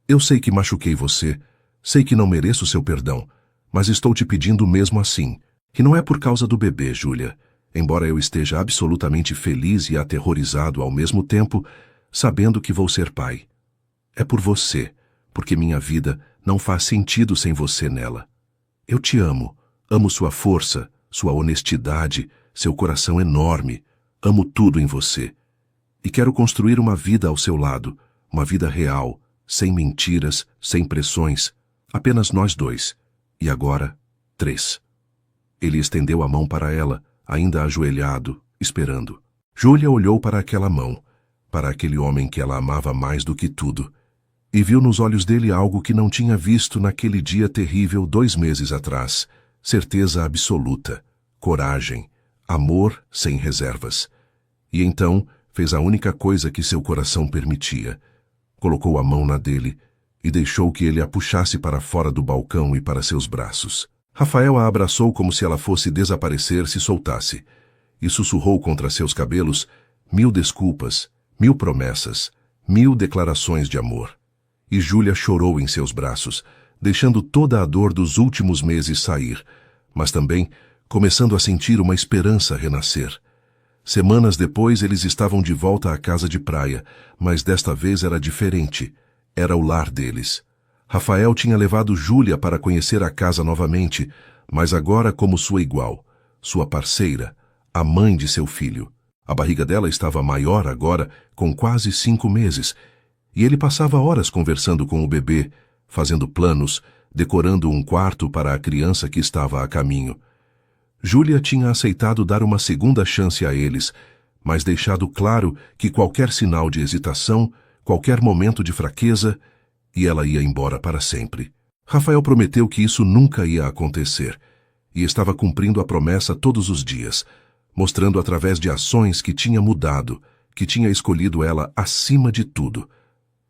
Eu sei que machuquei você, sei que não mereço seu perdão, mas estou te pedindo mesmo assim, que não é por causa do bebê, Júlia, embora eu esteja absolutamente feliz e aterrorizado ao mesmo tempo, sabendo que vou ser pai. É por você, porque minha vida não faz sentido sem você nela. Eu te amo, amo sua força, sua honestidade, seu coração enorme, amo tudo em você. E quero construir uma vida ao seu lado, uma vida real, sem mentiras, sem pressões, apenas nós 2. E agora, 3. Ele estendeu a mão para ela, ainda ajoelhado, esperando. Júlia olhou para aquela mão, para aquele homem que ela amava mais do que tudo, e viu nos olhos dele algo que não tinha visto naquele dia terrível 2 meses atrás, certeza absoluta, coragem, amor sem reservas. E então fez a única coisa que seu coração permitia. Colocou a mão na dele e deixou que ele a puxasse para fora do balcão e para seus braços. Rafael a abraçou como se ela fosse desaparecer se soltasse, e sussurrou contra seus cabelos 1000 desculpas, 1000 promessas, 1000 declarações de amor. E Júlia chorou em seus braços, deixando toda a dor dos últimos meses sair, mas também começando a sentir uma esperança renascer. Semanas depois, eles estavam de volta à casa de praia, mas desta vez era diferente. Era o lar deles. Rafael tinha levado Júlia para conhecer a casa novamente, mas agora como sua igual, sua parceira, a mãe de seu filho. A barriga dela estava maior agora, com quase 5 meses, e ele passava horas conversando com o bebê, fazendo planos, decorando um quarto para a criança que estava a caminho. Júlia tinha aceitado dar uma segunda chance a eles, mas deixado claro que qualquer sinal de hesitação, qualquer momento de fraqueza, e ela ia embora para sempre. Rafael prometeu que isso nunca ia acontecer, e estava cumprindo a promessa todos os dias, mostrando através de ações que tinha mudado, que tinha escolhido ela acima de tudo.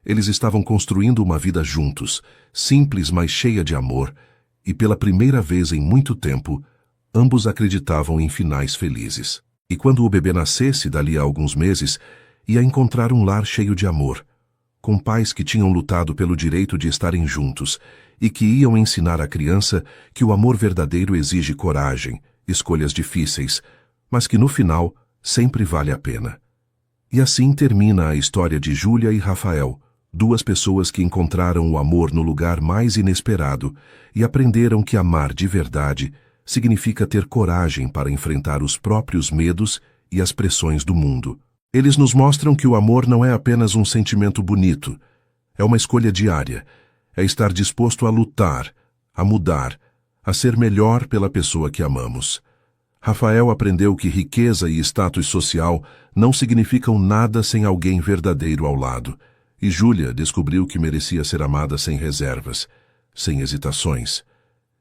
Eles estavam construindo uma vida juntos, simples, mas cheia de amor, e pela primeira vez em muito tempo, ambos acreditavam em finais felizes. E quando o bebê nascesse, dali a alguns meses, ia encontrar um lar cheio de amor, com pais que tinham lutado pelo direito de estarem juntos e que iam ensinar à criança que o amor verdadeiro exige coragem, escolhas difíceis, mas que no final sempre vale a pena. E assim termina a história de Júlia e Rafael, duas pessoas que encontraram o amor no lugar mais inesperado e aprenderam que amar de verdade significa ter coragem para enfrentar os próprios medos e as pressões do mundo. Eles nos mostram que o amor não é apenas um sentimento bonito, é uma escolha diária, é estar disposto a lutar, a mudar, a ser melhor pela pessoa que amamos. Rafael aprendeu que riqueza e status social não significam nada sem alguém verdadeiro ao lado, e Júlia descobriu que merecia ser amada sem reservas, sem hesitações.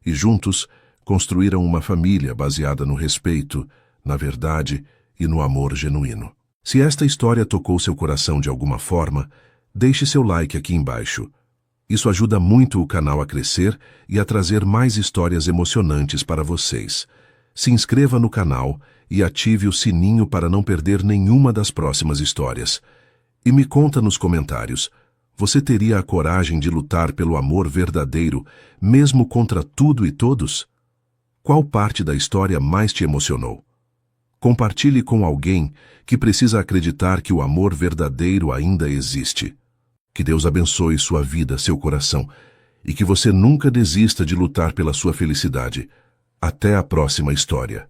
E juntos, construíram uma família baseada no respeito, na verdade e no amor genuíno. Se esta história tocou seu coração de alguma forma, deixe seu like aqui embaixo. Isso ajuda muito o canal a crescer e a trazer mais histórias emocionantes para vocês. Se inscreva no canal e ative o sininho para não perder nenhuma das próximas histórias. E me conta nos comentários, você teria a coragem de lutar pelo amor verdadeiro, mesmo contra tudo e todos? Qual parte da história mais te emocionou? Compartilhe com alguém que precisa acreditar que o amor verdadeiro ainda existe. Que Deus abençoe sua vida, seu coração, e que você nunca desista de lutar pela sua felicidade. Até a próxima história.